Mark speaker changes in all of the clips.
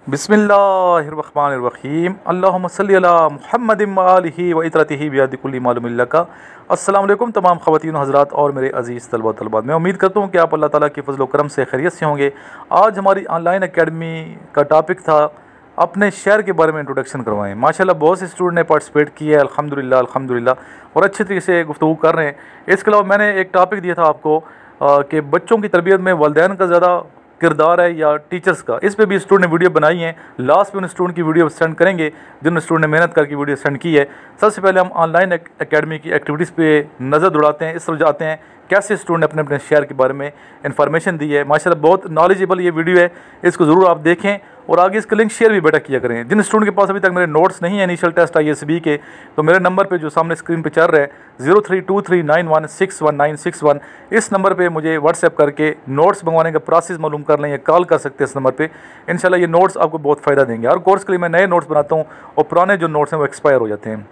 Speaker 1: बिस्मिल्लाहिर्रहमानिर्रहीम अल्लाहुम्मा सल्ली अला मुहम्मदिन व आलिहि व इतरतिहि बियदि कुल्ली मालूमिन लका। अस्सलाम वालेकुम तमाम ख़वातीन हज़रात और मेरे अज़ीज़ तलबा तलबात, मैं उम्मीद करता हूँ कि आप अल्लाह ताला के फज़ल व करम से खैरियत से होंगे। आज हमारी ऑनलाइन एकेडमी का टॉपिक था अपने शहर के बारे में इंट्रोडक्शन करवाएं। माशाल्लाह बहुत से स्टूडेंट ने पार्टिसिपेट किया है, अल्हम्दुलिल्लाह अल्हम्दुलिल्लाह, और अच्छे तरीके से गुफ्तगू कर रहे हैं। इसके अलावा मैंने एक टॉपिक दिया था आपको कि बच्चों की तरबियत में वालिदैन का ज़्यादा किरदार है या टीचर्स का। इस पे भी स्टूडेंट ने वीडियो बनाई है, लास्ट में उन स्टूडेंट की वीडियो सेंड करेंगे जिन स्टूडेंट ने मेहनत करके वीडियो सेंड की है। सबसे पहले हम ऑनलाइन एकेडमी की एक्टिविटीज़ पे नज़र दौड़ाते हैं, इस तरफ जाते हैं कैसे स्टूडेंट अपने अपने शहर के बारे में इन्फॉर्मेशन दी है। माशाल्लाह बहुत नॉलेजेबल ये वीडियो है, इसको ज़रूर आप देखें और आगे इसका लिंक शेयर भी बेटा किया करें। जिन स्टूडेंट के पास अभी तक मेरे नोट्स नहीं है इनिशियल टेस्ट ISB के, तो मेरे नंबर पे जो सामने स्क्रीन पे चल रहा है 0323916191, इस नंबर पे मुझे व्हाट्सएप करके नोट्स मंगवाने का प्रोसेस मालूम कर लें या कॉल कर सकते हैं इस नंबर पे। इंशाल्लाह ये नोट्स आपको बहुत फ़ायदा देंगे। हर कोर्स के लिए मैं नए नोट्स बनाता हूँ और पुराने जो नोट्स हैं वो एक्सपायर हो जाते हैं,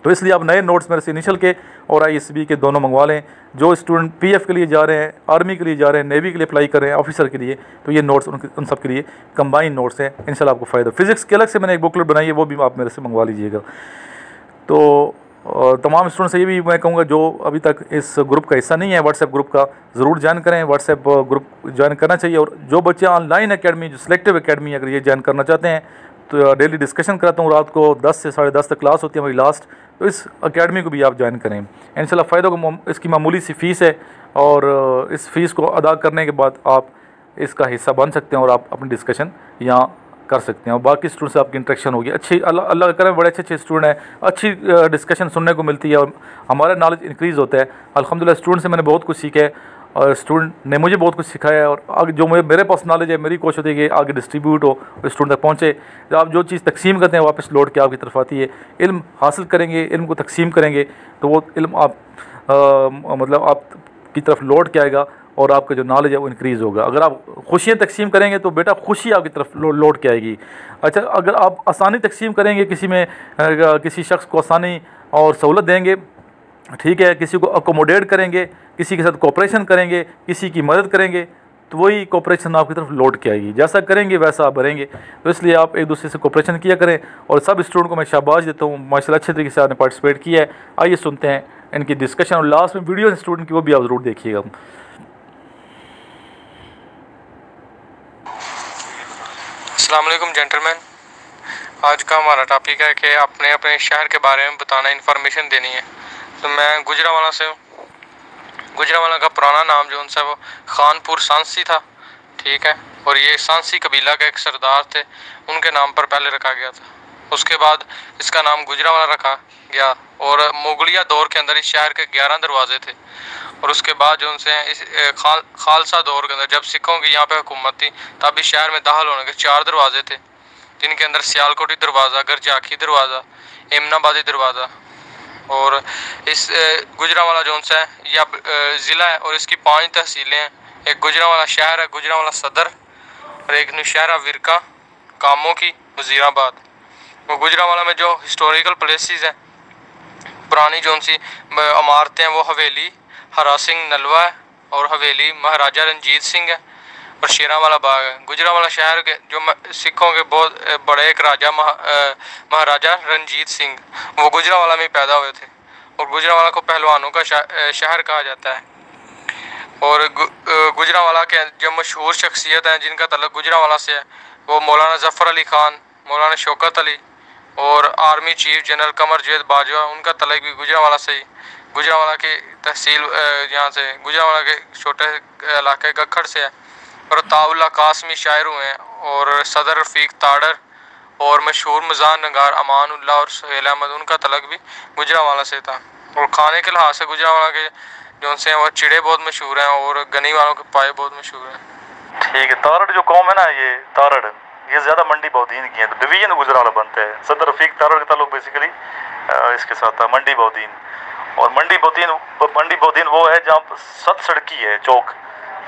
Speaker 1: तो इसलिए आप नए नोट्स मेरे से इनिशियल के और ISB के दोनों मंगवा लें। जो स्टूडेंट PF के लिए जा रहे हैं, आर्मी के लिए जा रहे हैं, नेवी के लिए अप्लाई कर रहे हैं, ऑफिसर के लिए, तो ये नोट्स उन सब के लिए कंबाइन नोट्स हैं। इंशाल्लाह आपको फ़ायदा। फिज़िक्स के अलग से मैंने एक बुकलेट बनाई है, वो भी आप मेरे से मंगवा लीजिएगा। तो तमाम स्टूडेंट से ये भी मैं कहूँगा जो अभी तक इस ग्रुप का हिस्सा नहीं है, व्हाट्सएप ग्रुप का ज़रूर ज्वाइन करें। व्हाट्सएप ग्रुप ज्वाइन करना चाहिए। और जो बच्चे ऑनलाइन एकेडमी, जो सिलेक्टिव एकेडमी, अगर ये ज्वाइन करना चाहते हैं तो डेली डिस्कशन कराता हूँ। रात को 10 से 10:30 तक क्लास होती है हमारी लास्ट, तो इस एकेडमी को भी आप ज्वाइन करें। इंशाल्लाह फ़ायदा को, इसकी मामूली सी फ़ीस है और इस फ़ीस को अदा करने के बाद आप इसका हिस्सा बन सकते हैं और आप अपनी डिस्कशन यहाँ कर सकते हैं और बाकी स्टूडेंट से आपकी इंटरेक्शन होगी अच्छी। अल्लाह करें बड़े अच्छे स्टूडेंट हैं, अच्छी डिस्कशन सुनने को मिलती है और हमारा नॉलेज इंक्रीज़ होता है। अल्हम्दुलिल्लाह स्टूडेंट से मैंने बहुत कुछ सीखा है और स्टूडेंट ने मुझे बहुत कुछ सिखाया है। और आगे जो मेरे पास नॉलेज है, मेरी कोशिश होती है कि आगे डिस्ट्रीब्यूट हो और स्टूडेंट तक पहुँचे। जब आप जो चीज़ तकसीम करते हैं वापस लौट के आपकी तरफ आती है। इल्म हासिल करेंगे, इल्म को तकसीम करेंगे तो वो इल्म आप मतलब आप की तरफ लौट के आएगा और आपका जो नॉलेज है वो इंक्रीज़ होगा। अगर आप खुशियाँ तकसीम करेंगे तो बेटा खुशी आपकी तरफ लौट के आएगी। अच्छा, अगर आप आसानी तकसीम करेंगे, किसी शख्स को आसानी और सहूलत देंगे, ठीक है, किसी को अकोमोडेट करेंगे, किसी के साथ कोऑपरेशन करेंगे, किसी की मदद करेंगे, तो वही कोऑपरेशन आपकी तरफ लौट के आएगी। जैसा करेंगे वैसा आप भरेंगे। तो इसलिए आप एक दूसरे से कोऑपरेशन किया करें। और सब स्टूडेंट को मैं शाबाश देता हूँ, माशाल्लाह अच्छे तरीके से आपने पार्टिसिपेट किया है। आइए सुनते हैं इनकी डिस्कशन और लास्ट में वीडियो स्टूडेंट की वो भी आप ज़रूर देखिएगा।
Speaker 2: अस्सलाम वालेकुम जेंटलमैन, आज का हमारा टॉपिक है कि आपने अपने शहर के बारे में बताना, इन्फॉर्मेशन देनी है। तो मैं गुजरांवाला से हूँ। गुजरांवाला का पुराना नाम जो उनसे वो खानपुर सांसी था, ठीक है, और ये सांसी कबीला का एक सरदार थे, उनके नाम पर पहले रखा गया था। उसके बाद इसका नाम गुजरांवाला रखा गया और मुगलिया दौर के अंदर इस शहर के 11 दरवाजे थे। और उसके बाद जो उनसे इस खालसा दौर के अंदर जब सिखों की यहाँ पे हुकूमत थी, तब इस शहर में दाखिल होने के 4 दरवाजे थे, जिनके अंदर सियालकोटी दरवाज़ा, गरजाखी दरवाज़ा, एमनाबादी दरवाज़ा। और इस गुजरांवाला जो है यह ज़िला है और इसकी 5 तहसीलें हैं। एक गुजरांवाला शहर है, गुजरांवाला सदर, और एक नौशहरा, विरका, कामों की, वज़ीराबाद। वो गुजरांवाला में जो हिस्टोरिकल प्लेसेस हैं, पुरानी जो उनसी इमारतें हैं, वो हवेली हरा सिंह नलवा है और हवेली महाराजा रंजीत सिंह है और शेरांवाला बाग है। गुजरांवाला शहर के जो सिखों के बहुत बड़े एक राजा महाराजा रंजीत सिंह, वो गुजरांवाला में पैदा हुए थे और गुजरांवाला को पहलवानों का शहर कहा जाता है। और गुजरांवाला के जो मशहूर शख्सियत हैं जिनका तल्लुक गुजरांवाला से है, वो मौलाना ज़फ़र अली ख़ान, मौलाना शौकत अली और आर्मी चीफ जनरल कमर जवेद बाजवा, उनका तल्लुक भी गुजरांवाला से ही। गुजरांवाला की तहसील यहाँ से गुजरांवाला के छोटे इलाके गखड़ से है। और ताउल्ला कासमी शायर हुए हैं और सदर रफ़ीक ताड़र और मशहूर मज़ान नगार अमानुल्लाह और सुहेल अहमद, उनका तल्लुक भी गुजरांवाला से था। और खाने के लिहाज से गुजरांवाला के जो उनसे वो चिड़े बहुत मशहूर हैं और गनी वालों के पाए बहुत मशहूर हैं।
Speaker 1: ठीक है, तारड़ जो कौम है ना, ये तारड़ ये ज़्यादा मंडी बौदीन की है, तो डिवीजन गुजरांवाला बनता है। सदर रफ़ीक तारड़ का ताल्लुक बेसिकली इसके साथ था, मंडी बौदीन। और मंडी बौदीन वो है जहाँ 7 सड़की है, चौक।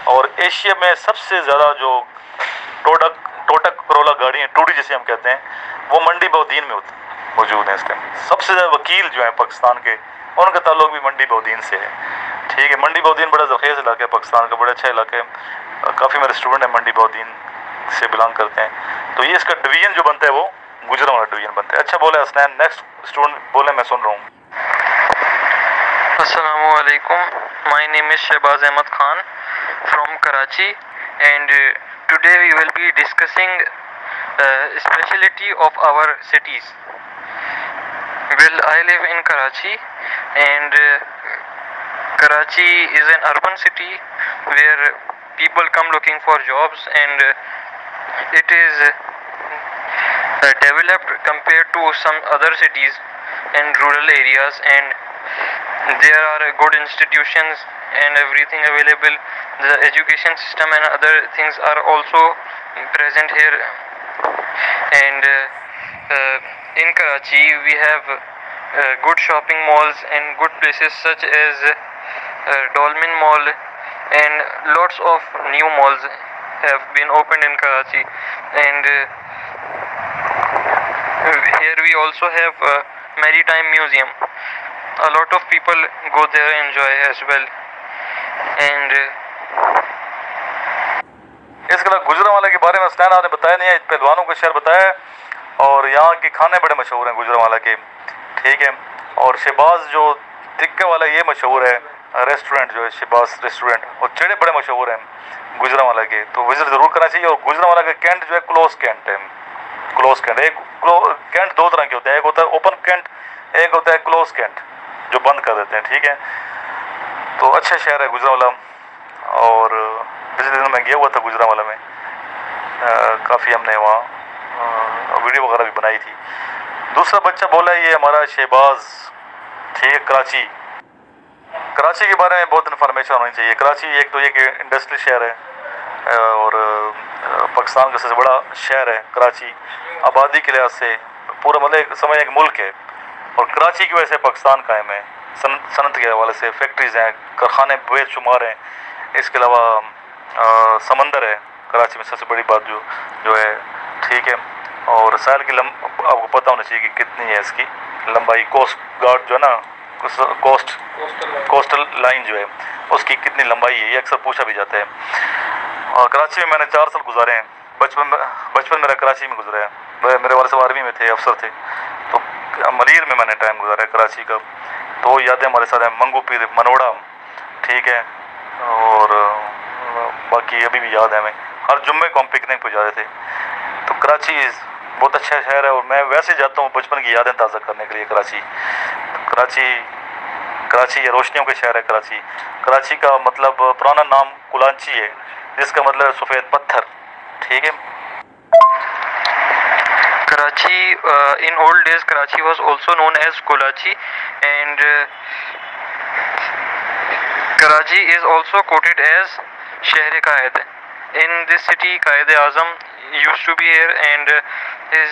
Speaker 1: और एशिया में सबसे ज़्यादा जो टोटक करोला गाड़ी है, टूडी जिसे हम कहते हैं, वो मंडी बौदीन में मौजूद है इस टाइम। सबसे ज़्यादा वकील जो है पाकिस्तान के, उनका ताल्लुक भी मंडी बौदीन से है। ठीक है, मंडी बौदीन बड़ा ज़रख़ीज़ इलाका है पाकिस्तान का, बड़ा अच्छा इलाका है। काफ़ी मेरे स्टूडेंट हैं मंडी बौदीन से बिलोंग करते हैं। तो ये इसका डिवीजन जो बनता है वो गुजरांवाला डिवीजन बनता है। अच्छा बोले हसनैन, नेक्स्ट स्टूडेंट बोले, मैं सुन रहा हूँ।
Speaker 2: Assalamu alaikum. My name is Shehbaz Ahmed Khan from Karachi, and today we will be discussing speciality of our cities. Well, I live in Karachi, and Karachi is an urban city where people come looking for jobs, and it is developed compared to some other cities and rural areas, and there are good institutions and everything available. The education system and other things are also present here, and in Karachi we have good shopping malls and good places such as Dolmen Mall, and lots of new malls have been opened in Karachi, and here we also have a maritime museum. A lot of people go there and enjoy as well, and
Speaker 1: इसके बाद गुजरांवाला के बारे में हसनैन आपने बताया नहीं है, पहलवानों का शहर बताया है, और यहाँ के खाने बड़े मशहूर हैं गुजरांवाला के, ठीक है। और शहबाज जो टिक्का वाला ये मशहूर है रेस्टोरेंट, जो है शहबाज रेस्टोरेंट, और चेड़े बड़े मशहूर हैं गुजरांवाला के, तो विजिट ज़रूर करना चाहिए। और गुजरांवाला का कैंट जो है क्लोज कैंट है, क्लोज कैंट। एक कैंट दो तरह के होते हैं, एक होता है ओपन कैंट, एक होता है क्लोज कैंट जो बंद कर देते हैं, ठीक है। तो अच्छा शहर है गुजरांवाला, और पिछले दिनों में गया हुआ था गुजरांवाला में, काफ़ी हमने वहाँ वीडियो वगैरह भी बनाई थी। दूसरा बच्चा बोला ये हमारा शहबाज, ठीक है। कराची के बारे में बहुत इन्फॉर्मेशन होनी चाहिए। कराची एक तो ये कि इंडस्ट्रियल शहर है, और पाकिस्तान का सबसे बड़ा शहर है कराची, आबादी के लिहाज से पूरा मतलब समझ एक मुल्क है, और कराची की वजह से पाकिस्तान कायम है। सनत के हवाले से फैक्ट्रीज़ हैं, कारखाने बेशुमार हैं, इसके अलावा समंदर है कराची में, सबसे बड़ी बात जो है, ठीक है। और साल की आपको पता होना चाहिए कि कितनी है इसकी लंबाई, कोस्ट गार्ड जो है ना, कोस्टल लाइन जो है उसकी कितनी लंबाई है, ये अक्सर पूछा भी जाता है। और कराची में मैंने 4 साल गुजारे हैं, बचपन मेरा कराची में गुजरा है। मेरे वाले साहब आर्मी में थे, अफसर थे, तो मलीर में मैंने टाइम गुजारा है कराची का। तो यादें हमारे साथ हैं, मंगू पीर, मनोड़ा, ठीक है। और बाकी अभी भी याद है हमें, हर जुम्मे को हम पिकनिक पर जाते थे। तो कराची बहुत अच्छा शहर है, और मैं वैसे जाता हूँ बचपन की यादें ताज़ा करने के लिए कराची। कराची ये रोशनियों का शहर है कराची। कराची का मतलब पुराना नाम कुलांची है, जिसका मतलब है सफ़ेद पत्थर, ठीक है।
Speaker 2: Karachi, in old days Karachi was also known as Kolachi, and Karachi is also quoted as Shehr-e-Qaid. In this city Qaid-e-Azam used to be here, and his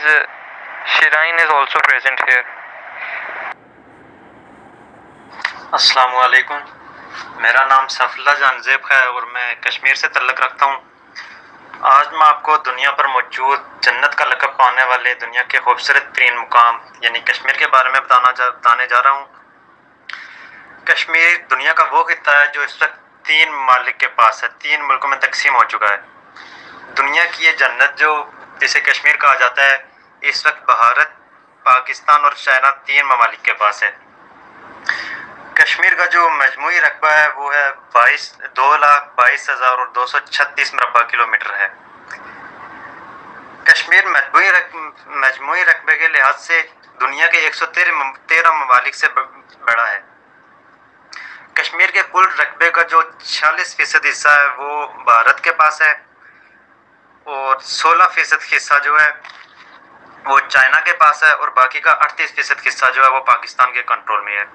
Speaker 2: shrine is also present here.
Speaker 3: अस्सलामु अलैकुम, मेरा नाम सफला जानजेब है और मैं कश्मीर से तल्लुक़ रखता हूँ। आज मैं आपको दुनिया पर मौजूद जन्नत का लक़ब पाने वाले दुनिया के खूबसूरत तरीन मुकाम यानी कश्मीर के बारे में बताने जा रहा हूँ। कश्मीर दुनिया का वो खित्ता है जो इस वक्त 3 ममालिक के पास है, 3 मुल्कों में तकसीम हो चुका है। दुनिया की ये जन्नत जो जिसे कश्मीर कहा जाता है, इस वक्त भारत, पाकिस्तान और चाइना 3 ममालिक के पास है। कश्मीर का जो मजमूई रकबा है वो है 2,22,236 मुरब्बा किलोमीटर है। कश्मीर मजमूई रकबे के लिहाज से दुनिया के 113 ममालिक से बड़ा है। कश्मीर के कुल रकबे का जो 46% हिस्सा है वो भारत के पास है, और 16% हिस्सा जो है वो चाइना के पास है, और बाकी का 38% हिस्सा जो है वो पाकिस्तान के कंट्रोल में है।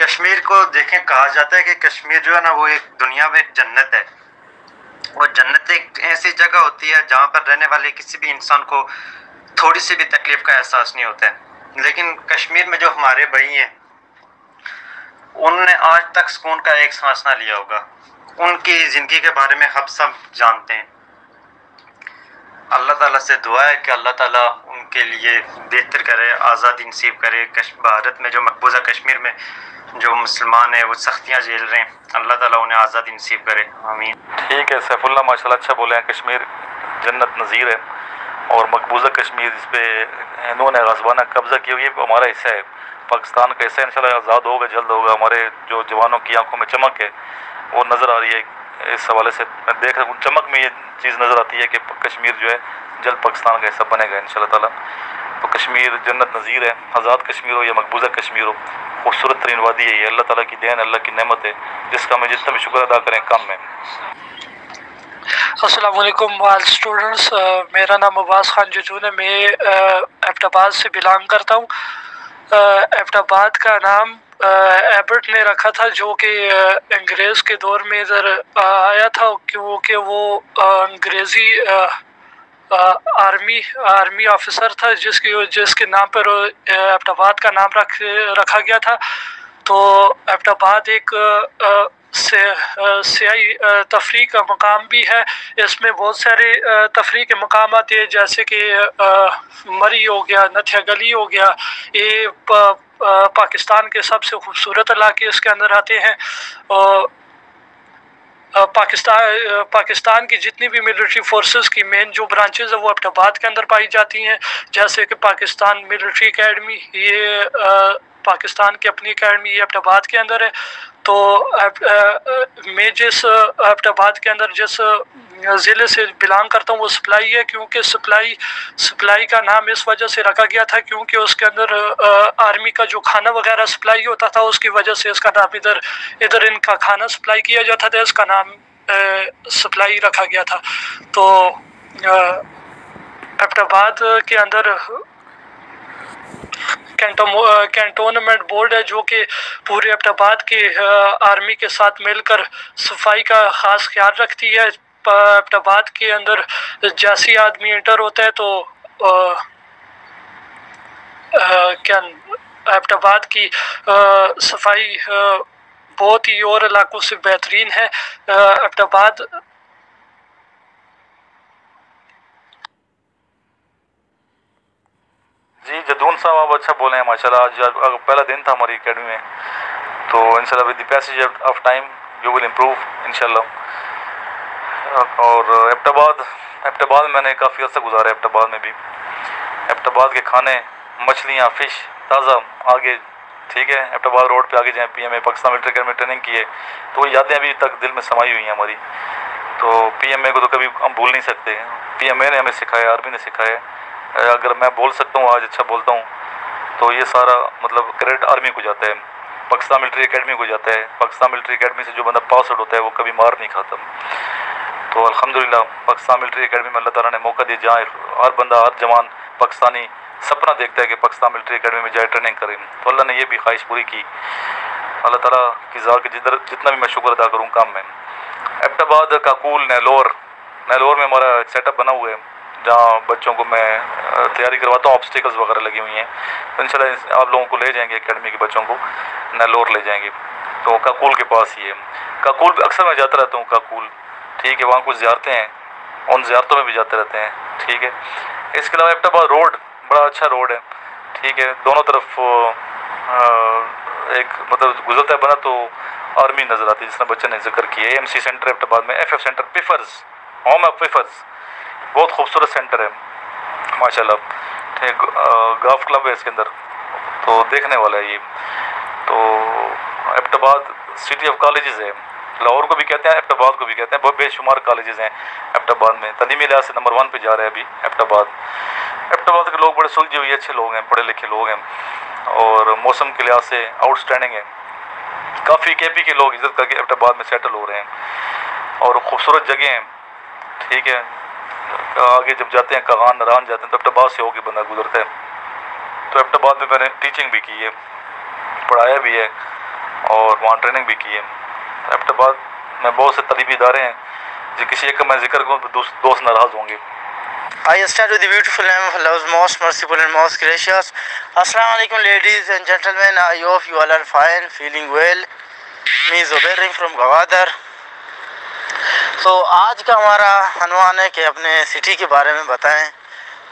Speaker 3: कश्मीर को देखें, कहा जाता है कि कश्मीर जो है ना वो एक दुनिया में एक जन्नत है, और जन्नत एक ऐसी जगह होती है जहाँ पर रहने वाले किसी भी इंसान को थोड़ी सी भी तकलीफ का एहसास नहीं होता है। लेकिन कश्मीर में जो हमारे भाई हैं उनने आज तक सुकून का एक सांस ना लिया होगा। उनकी ज़िंदगी के बारे में हम सब जानते हैं। अल्लाह ताला से दुआ है कि अल्लाह ताला उनके लिए बेहतर करे, आज़ादी नसीब करे। भारत में जो मकबूजा कश्मीर में जो मुसलमान है वो सख्तियाँ झेल रहे हैं, अल्लाह ताला उन्हें आज़ादी नसीब करे, आमीन।
Speaker 1: ठीक है सैफुल्लाह, माशाल्लाह अच्छा बोले हैं। कश्मीर जन्नत नज़ीर है, और मकबूजा कश्मीर जिस पे हिंदुओं ने ग़ाज़बाना कब्ज़ा किया, ये हमारा हिस्सा है, पाकिस्तान का हिस्सा। इंशाल्लाह आज़ाद होगा, जल्द होगा। हमारे जो जवानों की आंखों में चमक है वो नज़र आ रही है। इस हवाले से मैं देख रहा हूँ, चमक में ये चीज़ नज़र आती है कि कश्मीर जो है जल्द पाकिस्तान का हिस्सा बनेगा इंशाल्लाह ताला। तो कश्मीर जन्नत नज़ीर है, आज़ाद कश्मीर हो या मकबूजा कश्मीर हो, खूबसूरत तरीन वादी है ये, अल्लाह ताला की देन, अल्लाह की नेमत है, जिसका हमें जितना भी शुक्र अदा करें कम है।
Speaker 4: अस्सलाम वालेकुम ऑल स्टूडेंट्स, मेरा नाम अब्बास खान जजून है। मैं एबटाबाद से बिलोंग करता हूँ। एबटाबाद का नाम एबर्ट ने रखा था, जो कि अंग्रेज़ के दौर में इधर आया था, क्योंकि वो अंग्रेज़ी आर्मी ऑफिसर था, जिसके नाम पर एबटाबाद का नाम रखा गया था। तो एबटाबाद एक सियाही तफरीह का मकाम भी है। इसमें बहुत सारे तफरीह के मकाम आते हैं, जैसे कि मरी हो गया, नथिया गली हो गया। ये पाकिस्तान के सबसे खूबसूरत इलाके इसके अंदर आते हैं। और पाकिस्तान की जितनी भी मिलिट्री फोर्सेस की मेन जो ब्रांचेस है वो एबटाबाद के अंदर पाई जाती हैं, जैसे कि पाकिस्तान मिलिट्री एकेडमी, ये पाकिस्तान की अपनी एकेडमी ये एबटाबाद के अंदर है। तो मैं जिस एबटाबाद के अंदर जिस ज़िले से बिलोंग करता हूँ वो सप्लाई है, क्योंकि सप्लाई का नाम इस वजह से रखा गया था क्योंकि उसके अंदर आर्मी का जो खाना वगैरह सप्लाई होता था, उसकी वजह से इसका नाम इधर इनका खाना सप्लाई किया जाता था, इसका नाम सप्लाई रखा गया था। तो एबटाबाद के अंदर कैंटोनमेंट बोर्ड है, जो कि पूरे एबटाबाद के आर्मी के साथ मिलकर सफाई का ख़ास ख्याल रखती है। एबटाबाद के अंदर जैसे ही आदमी इंटर होता है तो क्या एबटाबाद की सफाई बहुत ही और इलाकों से बेहतरीन है। एबटाबाद
Speaker 1: जी जदून साहब, आप अच्छा बोले हैं माशाल्लाह। आज पहला दिन था हमारी एकेडमी में, तो इंशाल्लाह with the passage of time you will improve इंशाल्लाह। और एबटाबाद मैंने काफ़ी अर्सा गुजारा है। एबटाबाद में भी एबटाबाद के खाने, मछलियाँ, फ़िश ताज़ा, आगे ठीक है। एबटाबाद रोड पे आगे जाएँ, PMA Pakistan military academy training की है, तो वो यादें अभी तक दिल में समाई हुई हैं हमारी। तो PMA को तो कभी हम भूल नहीं सकते। PMA ने हमें सिखाया, आर्मी ने सिखाया। अगर मैं बोल सकता हूँ आज अच्छा बोलता हूँ, तो ये सारा मतलब क्रेडिट आर्मी को जाता है, पाकिस्तान मिलिट्री एकेडमी को जाता है। पाकिस्तान मिलिट्री एकेडमी से जो बंदा पास आउट होता है वो कभी मार नहीं खाता। तो अल्हम्दुलिल्लाह पाकिस्तान मिलिट्री एकेडमी में अल्लाह ताला ने मौका दिया, जहाँ हर बंदा, हर जवान पाकिस्तानी सपना देखता है कि पाकिस्तान मिलिट्री एकेडमी में जाए, ट्रेनिंग करें। तो अल्लाह ने ये भी ख्वाहिश पूरी की। अल्लाह ताला की ज़ात के जितना भी मैं शुक्र अदा करूँ काम में। एबटाबाद, काकूल, नेलोर में हमारा सेटअप बना हुआ है, जहाँ बच्चों को मैं तैयारी करवाता हूँ। ऑब्स्टिकल्स वगैरह लगी हुई हैं, तो इंशाल्लाह आप लोगों को ले जाएंगे, एकेडमी के बच्चों को नेलोर ले जाएंगे। तो काकूल के पास ही है। काकूल अक्सर मैं जाता रहता हूँ काकूल, ठीक है। वहाँ कुछ ज़ियारतें हैं, उन ज़ियारतों में भी जाते रहते हैं, ठीक है। इसके अलावा एबटाबाद रोड बड़ा अच्छा रोड है, ठीक है। दोनों तरफ एक मतलब गुजरता है बना तो आर्मी नज़र आती है, जिसने बच्चे ने जिक्र किया। AMC सेंटर एबटाबाद में, FF सेंटर, पिफर्स, होम ऑफ पिफर्स, बहुत खूबसूरत सेंटर है माशाल्लाह, ठीक। गोल्फ क्लब है इसके अंदर, तो देखने वाला है ये। तो एबटाबाद सिटी ऑफ कॉलेजेस है, लाहौर को भी कहते हैं, एबटाबाद को भी कहते हैं। बहुत बेशुमार कॉलेजेस हैं एबटाबाद में। तलीमी लिहाज से नंबर 1 पे जा रहे हैं अभी एबटाबाद के लोग बड़े सुलझे हुए अच्छे लोग हैं, पढ़े लिखे लोग हैं, और मौसम के लिहाज से आउटस्टैंडिंग है। काफ़ी KP के लोग इज्जत करके एबटाबाद में सेटल हो रहे हैं, और खूबसूरत जगह हैं, ठीक है। आगे जब जाते हैं कागान नारान जाते हैं तो एबटाबाद से होकर बंदा गुजरता है। तो एबटाबाद में मैंने टीचिंग भी की है, पढ़ाया भी है, और वहाँ ट्रेनिंग भी की है। एबटाबाद में बहुत से तलीमी इदारे हैं, जो किसी एक का मैं जिक्र करूँ तो दोस्त नाराज़ होंगे।
Speaker 5: I start with the beautiful name of Allah's most merciful and most gracious. Assalamu alaikum ladies and gentlemen, I hope you all are fine, feeling well. Me Zubair from Gawadar. तो आज का हमारा अनुमान है कि अपने सिटी के बारे में बताएं।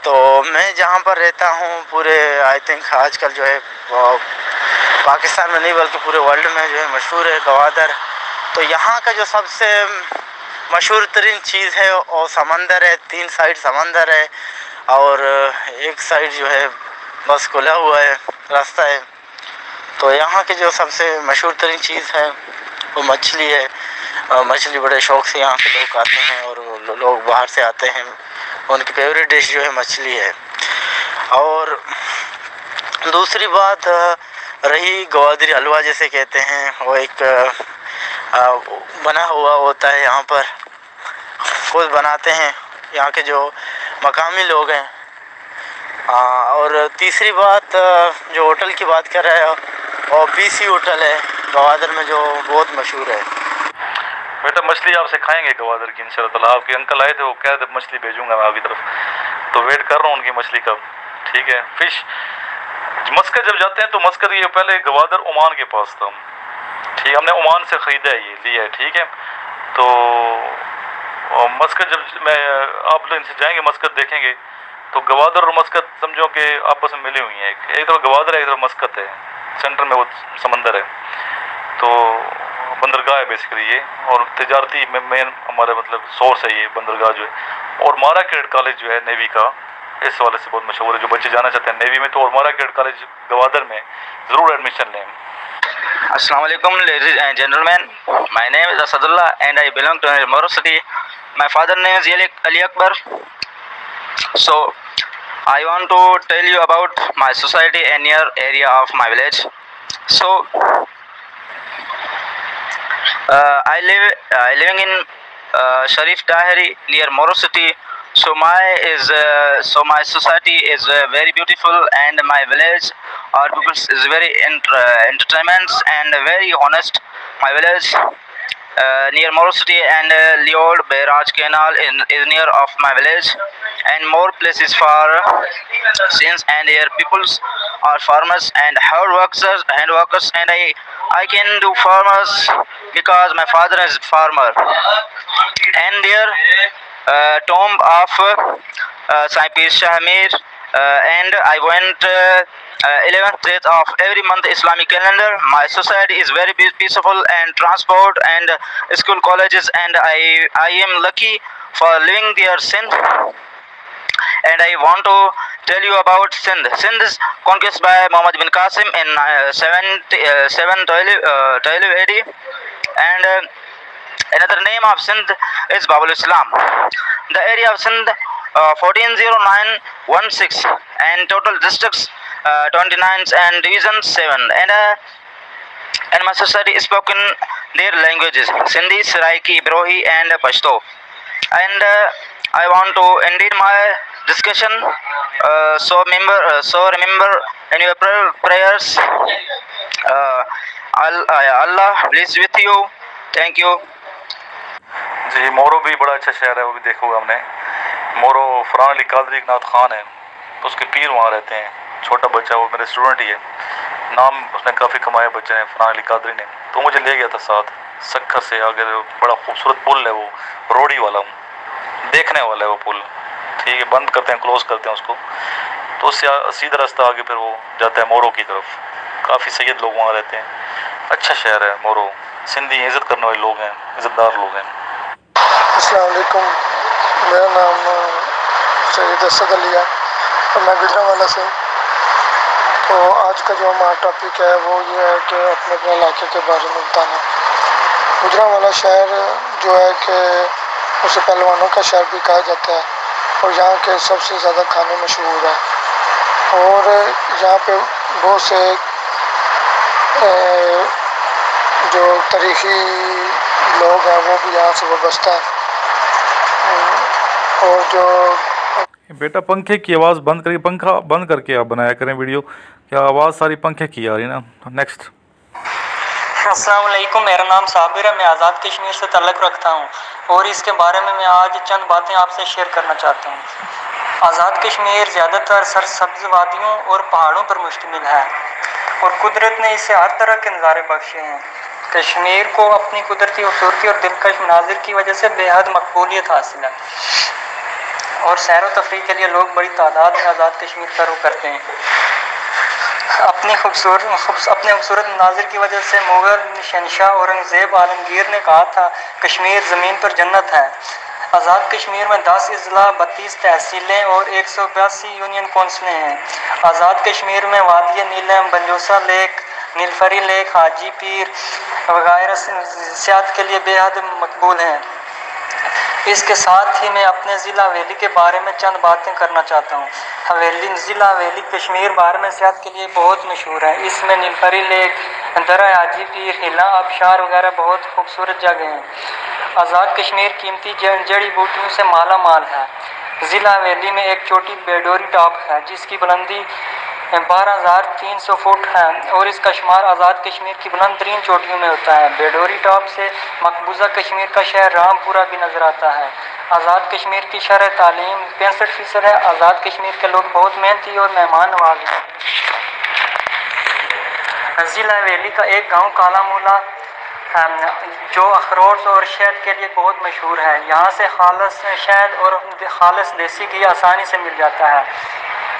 Speaker 5: तो मैं जहाँ पर रहता हूँ पूरे आई थिंक आजकल जो है पाकिस्तान में नहीं बल्कि पूरे वर्ल्ड में जो है मशहूर है गवादर। तो यहाँ का जो सबसे मशहूर तरीन चीज़ है और समंदर है, 3 साइड समंदर है और एक साइड जो है बस खुला हुआ है रास्ता है। तो यहाँ की जो सबसे मशहूर तरीन चीज़ है वो मछली है। मछली बड़े शौक़ से यहाँ के लोग आते हैं और लोग बाहर से आते हैं, उनकी फेवरेट डिश जो है मछली है। और दूसरी बात रही गवादरी हलवा जिसे कहते हैं, वो एक बना हुआ होता है, यहाँ पर खुद बनाते हैं यहाँ के जो मकामी लोग हैं। और तीसरी बात जो होटल की बात कर रहे हो, और पीसी होटल है गवादर में जो बहुत मशहूर है।
Speaker 1: बेटा मछली आपसे खाएंगे गवादर की इंशाल्लाह ताला। आपके अंकल आए थे, वो कह रहे थे मछली भेजूंगा मैं आपकी तरफ, तो वेट कर रहा हूँ उनकी मछली का। ठीक है। फिश मस्कत जब जाते हैं तो मस्कत ये पहले गवादर ओमान के पास था, ठीक है, हमने ओमान से ख़रीदा है, ये लिया है, ठीक है। तो मस्कत जब मैं आप लोग इनसे जाएंगे मस्कत देखेंगे तो गवादर और मस्कत समझो कि आपस में मिली हुई हैं। एक तरफ गवादर है, एक तरफ मस्कत है, सेंटर में वो समंदर है। तो बंदरगाह है बेसिकली ये, और तिजारती में मेन हमारा मतलब सोर्स है ये बंदरगाह जो है। और मारा कैडेट कॉलेज जो है नेवी का, इस वाले से बहुत मशहूर है। जो बच्चे जाना चाहते हैं नेवी में तो और मारा कैडेट कॉलेज गवादर में ज़रूर एडमिशन लें।
Speaker 6: Assalamu alaikum ladies and gentlemen, my name is Asadullah and I belong to Moro City. My father name is Ali Akbar. So I want to tell you about my society and near area of my village. So I living in Sharif Tahiri near Moro City. So my society is very beautiful and my village our people is very entertainment and very honest. My village near Moro City and Liod Bayraj Canal is near of my village, and more places for since and here peoples are farmers and hard workers and I can do farmers because my father is farmer. And there tomb of Saipir Shahmir and I went 11th date of every month Islamic calendar. My society is very peaceful and transport and school colleges, and I am lucky for living there Sindh. And I want to tell you about Sindh. Sindh is conquered by Muhammad bin Qasim in 712 AD, and another name of Sindh is Babul Islam. The area of Sindh 140916 and total districts 29 and divisions 7, and my society is spoken their languages Sindhi, Saraiki, Ibrohi and Pashto. And I want to end my discussion. So remember in your prayers. Allah bless with you. Thank you.
Speaker 1: जी मोरो भी बड़ा अच्छा शहर है, वो भी देखा हुआ हमने। मोरो फरहान अली कादरी नाथ खान है, तो उसके पीर वहाँ रहते हैं। छोटा बच्चा, वो मेरे स्टूडेंट ही है, नाम उसने काफ़ी कमाया बच्चे ने, फरहान अली कादरी ने। तो मुझे ले गया था साथ सक्खर से आगे, बड़ा खूबसूरत पुल है वो, रोड़ी वाला, देखने वाला है वो पुल, ठीक है। बंद करते हैं, क्लोज करते हैं उसको, तो उससे सीधा रास्ता आगे फिर वो जाता है मोरो की तरफ। काफ़ी सैयद लोग वहाँ रहते हैं, अच्छा शहर है मोरो। सिंधी इज़्ज़त करने वाले लोग हैं, इज़्ज़तदार लोग हैं।
Speaker 7: अस्सलाम वालेकुम, मेरा नाम सैयद असद अली है और मैं गुजरांवाला से। तो आज का जो हमारा टॉपिक है वो ये है कि अपने अपने इलाके के बारे में बताना। गुजरांवाला शहर जो है कि उसे पहलवानों का शहर भी कहा जाता है और यहाँ के सबसे ज़्यादा खाने मशहूर है, और यहाँ पे बहुत से जो तारीख़ी लोग हैं वो भी यहाँ से वाबस्ता है। और जो
Speaker 1: बेटा पंखे की आवाज़ बंद करके, पंखा बंद करके आप बनाया करें वीडियो, क्या आवाज़ सारी पंखे की आ रही ना। नेक्स्ट।
Speaker 8: अस्सलाम वालेकुम, मेरा नाम साबिर है, मैं आज़ाद कश्मीर से तल्लुक़ रखता हूँ और इसके बारे में मैं आज चंद बातें आपसे शेयर करना चाहता हूँ। आज़ाद कश्मीर ज़्यादातर सरसब्ज़ वादियों और पहाड़ों पर मुश्तमिल है और कुदरत ने इसे हर तरह के नज़ारे बख्शे हैं। कश्मीर को अपनी कुदरती खूबसूरती और दिलकश मनाजिर की वजह से बेहद मकबूलियत हासिल है और सैर व तफरीह के लिए लोग बड़ी तादाद में आज़ाद कश्मीर का रुख करते हैं। अपने खूबसूरत मनाजिर की वजह से मुग़ल शहंशाह औरंगज़ेब आलमगीर ने कहा था कश्मीर ज़मीन पर जन्नत है। आज़ाद कश्मीर में 10 अजला, 32 तहसीलें और 182 यूनियन कौंसलें हैं। आज़ाद कश्मीर में वादी नीलम, बंजोसा लेक, नीलफरी लेक, हाजी पीर वगैरह सियाहत के लिए बेहद मकबूल हैं। इसके साथ ही मैं अपने ज़िला हवेली के बारे में चंद बातें करना चाहता हूँ। ज़िला हवेली कश्मीर बाहर में सियाहत के लिए बहुत मशहूर है। इसमें नीलफरी लेक, दरा हाजी पीर, हिला आबशार वगैरह बहुत खूबसूरत जगह हैं। आज़ाद कश्मीर कीमती जड़ी बूटियों से माला माल है। ज़िला हवेली में एक चोटी बेडोरी टॉप है जिसकी बुलंदी 12,300 फुट है और इसका शुमार आज़ाद कश्मीर की बुलंद तरीन चोटियों में होता है। बेडोरी टॉप से मकबूजा कश्मीर का शहर रामपुरा भी नज़र आता है। आज़ाद कश्मीर की शरह तालीम 65% है। आज़ाद कश्मीर के लोग बहुत मेहनती और मेहमान नवाज हैं। ज़िला हवेली का एक गांव काला मूला जो अखरोट और शहद के लिए बहुत मशहूर है। यहाँ से खालस शहद और खालस देसी घी आसानी से मिल जाता है।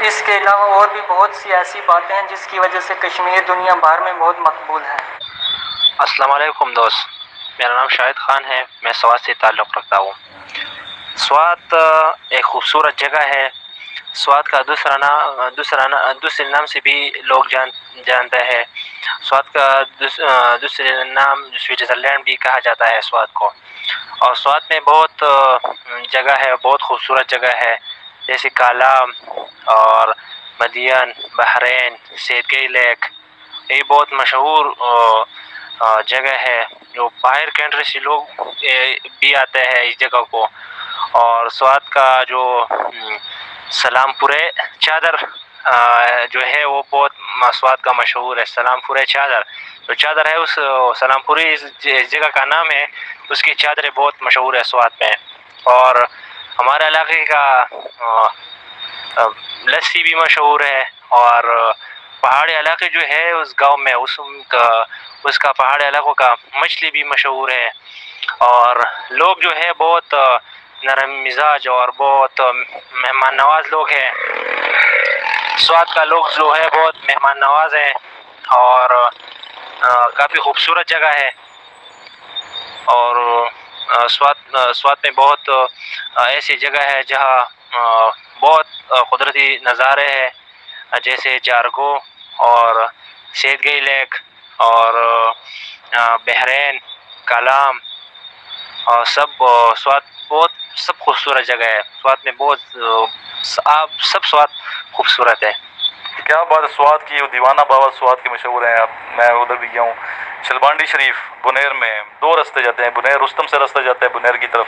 Speaker 8: इसके अलावा और भी बहुत सी ऐसी बातें हैं जिसकी वजह से कश्मीर दुनिया भर में बहुत मकबूल है।
Speaker 9: अस्सलाम वालेकुम दोस्त, मेरा नाम शाहिद ख़ान है। मैं स्वात से ताल्लुक़ रखता हूँ। स्वात एक खूबसूरत जगह है। स्वात का दूसरे नाम से भी लोग जानते हैं। स्वात का दूसरे नाम स्विट्ज़रलैंड भी कहा जाता है स्वात को। और स्वात में बहुत जगह है, बहुत खूबसूरत जगह है, जैसे कालाम और मदियन, बहरीन, सेदगई लेक। ये बहुत मशहूर जगह है जो बाहर कंट्री से लोग भी आते हैं इस जगह को। और स्वात का जो सलामपुरे चादर जो है वो बहुत स्वात का मशहूर है। सलामपुरे चादर जो चादर है उस सलामपुरी इस जगह का नाम है, उसकी चादरें बहुत मशहूर है स्वात में। और हमारे इलाके का लस्सी भी मशहूर है। और पहाड़ी इलाके जो है उस गांव में उसका पहाड़ी इलाकों का मछली भी मशहूर है। और लोग जो है बहुत नरम मिजाज और बहुत मेहमान नवाज लोग हैं। स्वात का लोग जो है बहुत मेहमान नवाज हैं और काफ़ी खूबसूरत जगह है। और स्वात में बहुत ऐसी जगह है जहाँ बहुत कुदरती नज़ारे हैं, जैसे जारगो और सेदगई लेक और बहरीन, कालाम और स्वात सब खूबसूरत जगह है। स्वात में बहुत सब स्वात खूबसूरत है।
Speaker 1: क्या बात है। स्वात की दीवाना बाबा स्वात की मशहूर है। मैं उधर भी गया हूँ। शलबांडी शरीफ बुनेर में 2 रास्ते जाते हैं। बुनेर रुस्तम से रास्ता जाता है बुनेर की तरफ,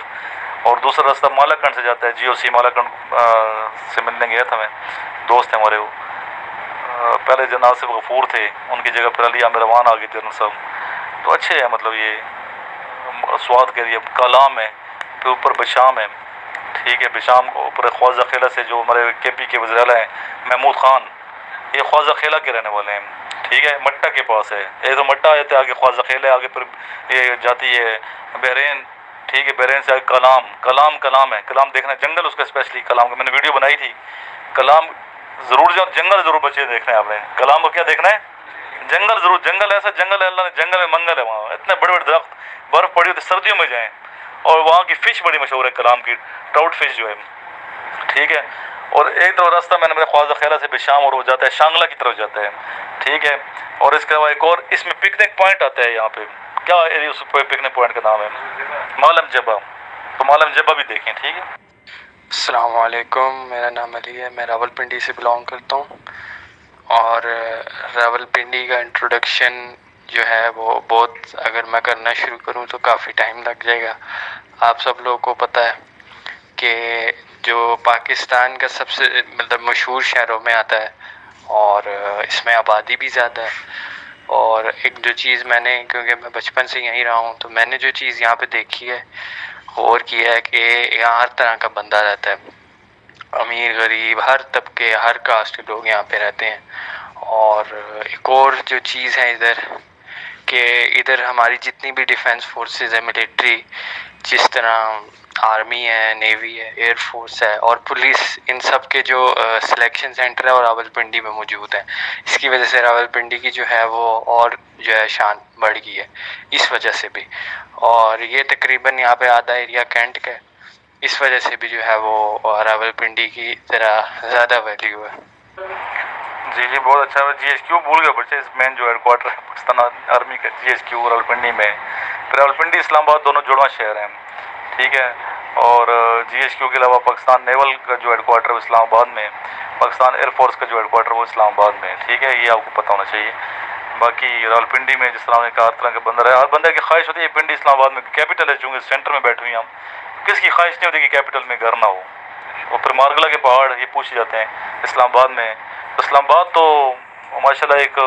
Speaker 1: और दूसरा रास्ता मालाकंड से जाता है। GOC मालाकंड से मिलने गया था मैं, दोस्त हैं हमारे। वो पहले जनाब से गफूर थे, उनकी जगह पर अली आमिर रवान आ गए जनरल साहब। तो अच्छे हैं, मतलब ये स्वात के लिए कालाम है, फिर ऊपर बिशाम है। ठीक है, बिशाम को ऊपर ख्वाजा खेला से जो हमारे KP के वज़ीर आला हैं महमूद खान, ये ख्वाजा खेला के रहने वाले हैं। ठीक है, मट्टा के पास है। ये तो मट्टा आते आगे ख्वाजा खेला, आगे फिर ये जाती है बहरीन। ठीक है, बहरीन से आगे कलाम है। कलाम देखना, जंगल उसका स्पेशली कलाम का मैंने वीडियो बनाई थी। कलाम ज़रूर जाओ, जंगल ज़रूर बच्चे देखना है आपने। कलाम को क्या देखना है? जंगल ज़रूर। जंगल ऐसा जंगल है, अल्लाह ने जंगल में मंगल है। वहाँ इतने बड़े बड़े दरख्त, बर्फ़ पड़ी होती, सर्दियों में जाएँ। और वहाँ की फ़िश बड़ी मशहूर है, कलाम की ट्राउट फिश जो है। ठीक है, और एक तो रास्ता मैंने मेरे ख्वाजा खेला से बिशाम और वो जाता है शांगला की तरफ जाता है। ठीक है, और इसके अलावा एक और इसमें पिकनिक पॉइंट आता है यहाँ पे। क्या एरिया उस पिकनिक पॉइंट का नाम है? मालम जब्बा। तो मालम जब्बा भी देखें। ठीक है।
Speaker 10: अस्सलाम वालेकुम, मेरा नाम अली है। मैं रावलपिंडी से बिलोंग करता हूँ। और रावलपिंडी का इंट्रोडक्शन जो है वो बहुत, अगर मैं करना शुरू करूँ तो काफ़ी टाइम लग जाएगा। आप सब लोगों को पता है कि जो पाकिस्तान का सबसे मशहूर शहरों में आता है और इसमें आबादी भी ज़्यादा है। और एक जो चीज़ मैंने, क्योंकि मैं बचपन से यहीं रहा हूँ, तो मैंने जो चीज़ यहाँ पे देखी है और किया है कि यहाँ हर तरह का बंदा रहता है, अमीर गरीब, हर तबके हर कास्ट के लोग यहाँ पे रहते हैं। और एक और जो चीज़ है इधर, कि इधर हमारी जितनी भी डिफेंस फोर्सेस है, मिलिट्री, जिस तरह आर्मी है, नेवी है, एयरफोर्स है और पुलिस, इन सब के जो सिलेक्शन सेंटर है वो रावलपिंडी में मौजूद है। इसकी वजह से रावलपिंडी की जो है वो और जो है शान बढ़ गई है इस वजह से भी। और ये तकरीबन यहाँ पे आधा एरिया कैंट का है, इस वजह से भी जो है वो रावलपिंडी की तरह ज़्यादा वैल्यू है।
Speaker 1: जी बहुत अच्छा। GHQ भूल गए बच्चे, इस मेन जो हेडक्वार्टर है पाकिस्तान आर्मी का GHQ रावलपिंडी में। फिर रावलपिंडी इस्लामाबाद दोनों जुड़वा शहर हैं, ठीक है। और GHQ के अलावा पाकिस्तान नेवल का जो हेडक्वार्टर है इस्लामाबाद में, पाकिस्तान एयरफोर्स का जो हेडक्वार्टर वो इस्लामाबाद में, ठीक है। ये आपको पता होना चाहिए। बाकी रावलपिंडी में जिस तरह ने कहा, हर तरह के बंदर है, हर बंदे की ख्वाहिश होती है पिंडी इस्लामाबाद में कैपिटल है, चूँकि सेंटर में बैठे हुए हम, किसकी ख्वाहिश नहीं होती कि कैपिटल में घर ना हो। और फिर मारगला के पहाड़ ये पूछे जाते हैं इस्लामाबाद में। इस्लामाबाद तो माशाल्लाह एक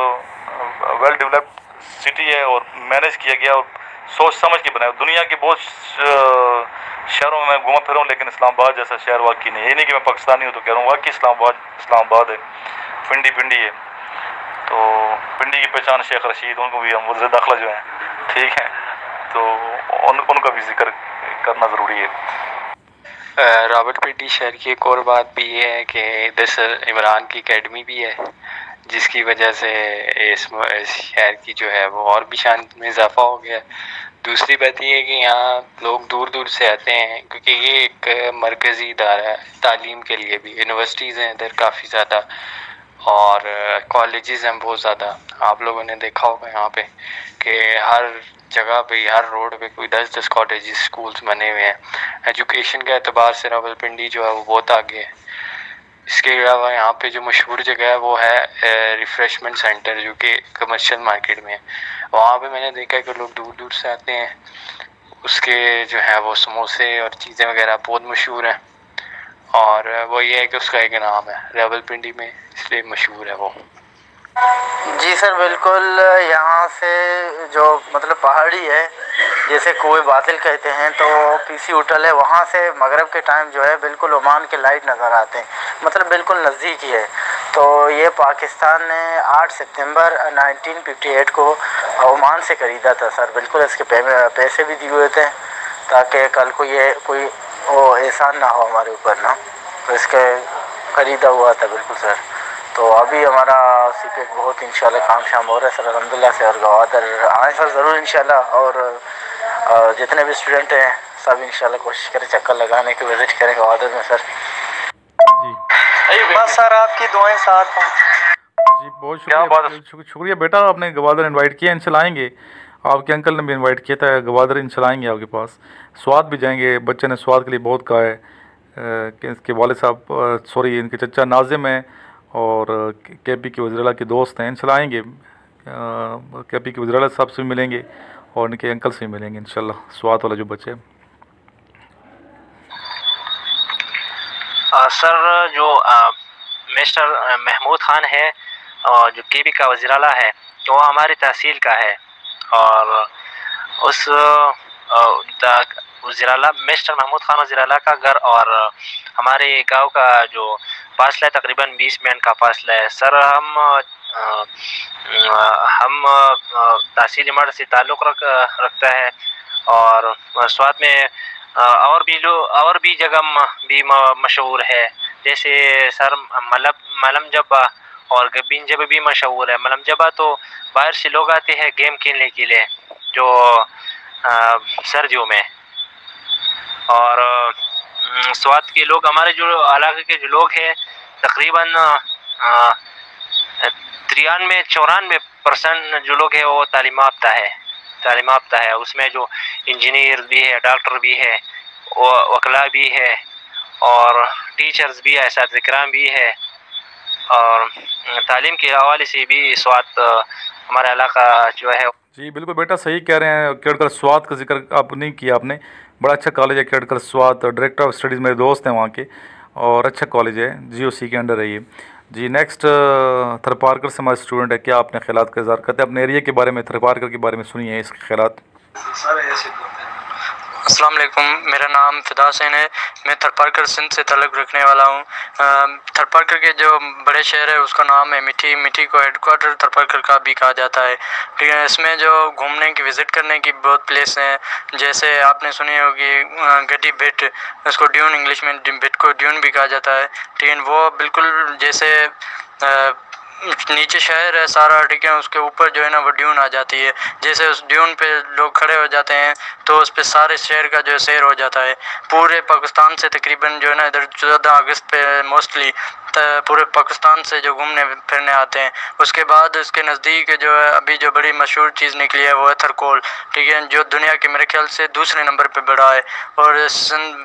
Speaker 1: वेल डेवलप्ड सिटी है और मैनेज किया गया और सोच समझ के बनाया। दुनिया के बहुत शहरों में मैं घूमा फिरा हूँ, लेकिन इस्लामाबाद जैसा शहर वाकई नहीं। ये नहीं कि मैं पाकिस्तानी हूँ तो कह रहा हूँ, वाकई इस्लामाबाद है, पिंडी है। तो पिंडी की पहचान शेख रशीद, उनको भी हम वज़ीर दाखिला जो हैं, ठीक है, तो उनका भी जिक्र करना ज़रूरी है।
Speaker 10: रावलपिंडी शहर की एक और बात भी ये है कि इधर इमरान की एकेडमी भी है, जिसकी वजह से इस शहर की जो है वो और भी शान में इजाफा हो गया। दूसरी बात ये है कि यहाँ लोग दूर दूर से आते हैं, क्योंकि ये एक मरकज़ी इदारा है तालीम के लिए भी। यूनिवर्सिटीज़ हैं इधर काफ़ी ज़्यादा और कॉलेजेस हैं बहुत ज़्यादा। आप लोगों ने देखा होगा यहाँ पे कि हर जगह पे, हर रोड पे कोई 10-10 कॉलेज स्कूल्स बने हुए हैं। एजुकेशन के एतबार से रावलपिंडी जो है वो बहुत आगे है। इसके अलावा यहाँ पे जो मशहूर जगह है वो है रिफ़्रेशमेंट सेंटर, जो कि कमर्शियल मार्केट में है। वहाँ पे मैंने देखा है कि लोग दूर दूर से आते हैं। उसके जो है वो समोसे और चीज़ें वगैरह बहुत मशहूर हैं और वो ये है कि उसका एक नाम है रावलपिंडी में, इसलिए मशहूर है वो।
Speaker 5: जी सर बिल्कुल। यहाँ से जो मतलब पहाड़ी है, जैसे कोई बातिल कहते हैं, तो PC होटल है, वहाँ से मगरिब के टाइम जो है बिल्कुल ओमान के लाइट नज़र आते हैं, मतलब बिल्कुल नज़दीक ही है। तो ये पाकिस्तान ने 8 सितंबर 1958 को ओमान से ख़रीदा था सर। बिल्कुल इसके पैसे भी दिए हुए थे ताकि कल को ये कोई वो एहसान ना हो हमारे ऊपर ना, तो इसके ख़रीदा हुआ था बिल्कुल सर। तो अभी हमारा CPEC बहुत इंशाल्लाह काम शाम हो रहा है सर अल्हम्दुलिल्लाह से। और गवादर आए सर ज़रूर इंशाल्लाह, और जितने भी स्टूडेंट हैं सब इंशाल्लाह कोशिश करें चक्कर लगाने की, विज़िट करें गवादर में सर।
Speaker 1: जी
Speaker 8: बस सर आपकी दुआएं साथ हों।
Speaker 1: जी बहुत शुक्रिया बेटा, आपने गवादर इनवाइट किया। इंशाल्लाह आएंगे, आपके अंकल ने भी इनवाइट किया था, गवादर इंशाल्लाह आएंगे आपके पास। स्वाद भी जाएंगे, बच्चे ने स्वाद के लिए बहुत कहा है कि इसके वाले साहब सॉरी इनके चचा नाजिम हैं और KP के वज़ीर आला के दोस्त हैं। इंशाल्लाह आएंगे, KP के वज़ीर आला साहब से भी मिलेंगे और इनके अंकल से भी मिलेंगे इंशाल्लाह, स्वाद वाला जो बच्चे।
Speaker 9: सर जो मिस्टर महमूद ख़ान है जो KP का वज़ीर आला है, वो हमारी तहसील का है और उस वज़ीर आला मिस्टर महमूद ख़ान वज़ीर आला का घर और हमारे गांव का जो फासला है तकरीबन 20 मिनट का फासला है। सर हम तहसील इमारत से ताल्लुक़ रखता है और स्वाद में और भी जगह भी मशहूर है, जैसे सर मलम जब्बा और गबीन जब भी मशहूर है। मलम जब्बा तो बाहर से लोग आते हैं गेम खेलने के लिए जो सर्दियों में, और स्वाद के लोग हमारे जो इलाके के जो लोग हैं तकरीबन 93-94% जो लोग हैं वो तालीम याफ्ता है। उसमें जो इंजीनियर भी है, डॉक्टर भी है, वकला भी है और टीचर्स भी है, असातिज़ा किराम भी है। और तालीम के हवाले से भी स्वाद हमारा इलाका जो है।
Speaker 1: जी बिल्कुल बेटा सही कह रहे हैं। केडकर स्वाद का जिक्र आप नहीं किया आपने, बड़ा अच्छा कॉलेज है केडकर स्वाद, डायरेक्टर ऑफ स्टडीज़ मेरे दोस्त हैं वहाँ के और अच्छा कॉलेज है, GOC के अंडर है ये। जी नेक्स्ट थरपारकर से हमारे स्टूडेंट है, क्या अपने ख्यालात का इज़हार करते हैं अपने एरिया के बारे में, थरपारकर के बारे में सुनिए इसके ख्यालात।
Speaker 8: अस्सलाम वालेकुम, मेरा नाम फिदा हुसैन है। मैं थरपारकर सिंध से ताल्लुक़ रखने वाला हूँ। थरपारकर के जो बड़े शहर है उसका नाम है मिठी। मिठी को हेडक्वार्टर थरपारकर का भी कहा जाता है। ठीक है, इसमें जो घूमने की विज़िट करने की बहुत प्लेस हैं, जैसे आपने सुनी होगी गड्डी बिट, उसको ड्यून, इंग्लिश में बिट को ड्यून भी कहा जाता है। ठीक है, वो बिल्कुल जैसे नीचे शहर है सारा, ठीक है, उसके ऊपर जो है ना वो ड्यून आ जाती है। जैसे उस ड्यून पे लोग खड़े हो जाते हैं तो उस पे सारे शहर का जो है सैर हो जाता है। पूरे पाकिस्तान से तकरीबन जो है ना इधर 14 अगस्त पे मोस्टली पूरे पाकिस्तान से जो घूमने फिरने आते हैं। उसके बाद इसके नज़दीक जो है अभी जो बड़ी मशहूर चीज़ निकली है वो है थरकोल। ठीक है, जो दुनिया के मेरे ख्याल से दूसरे नंबर पे बड़ा है, और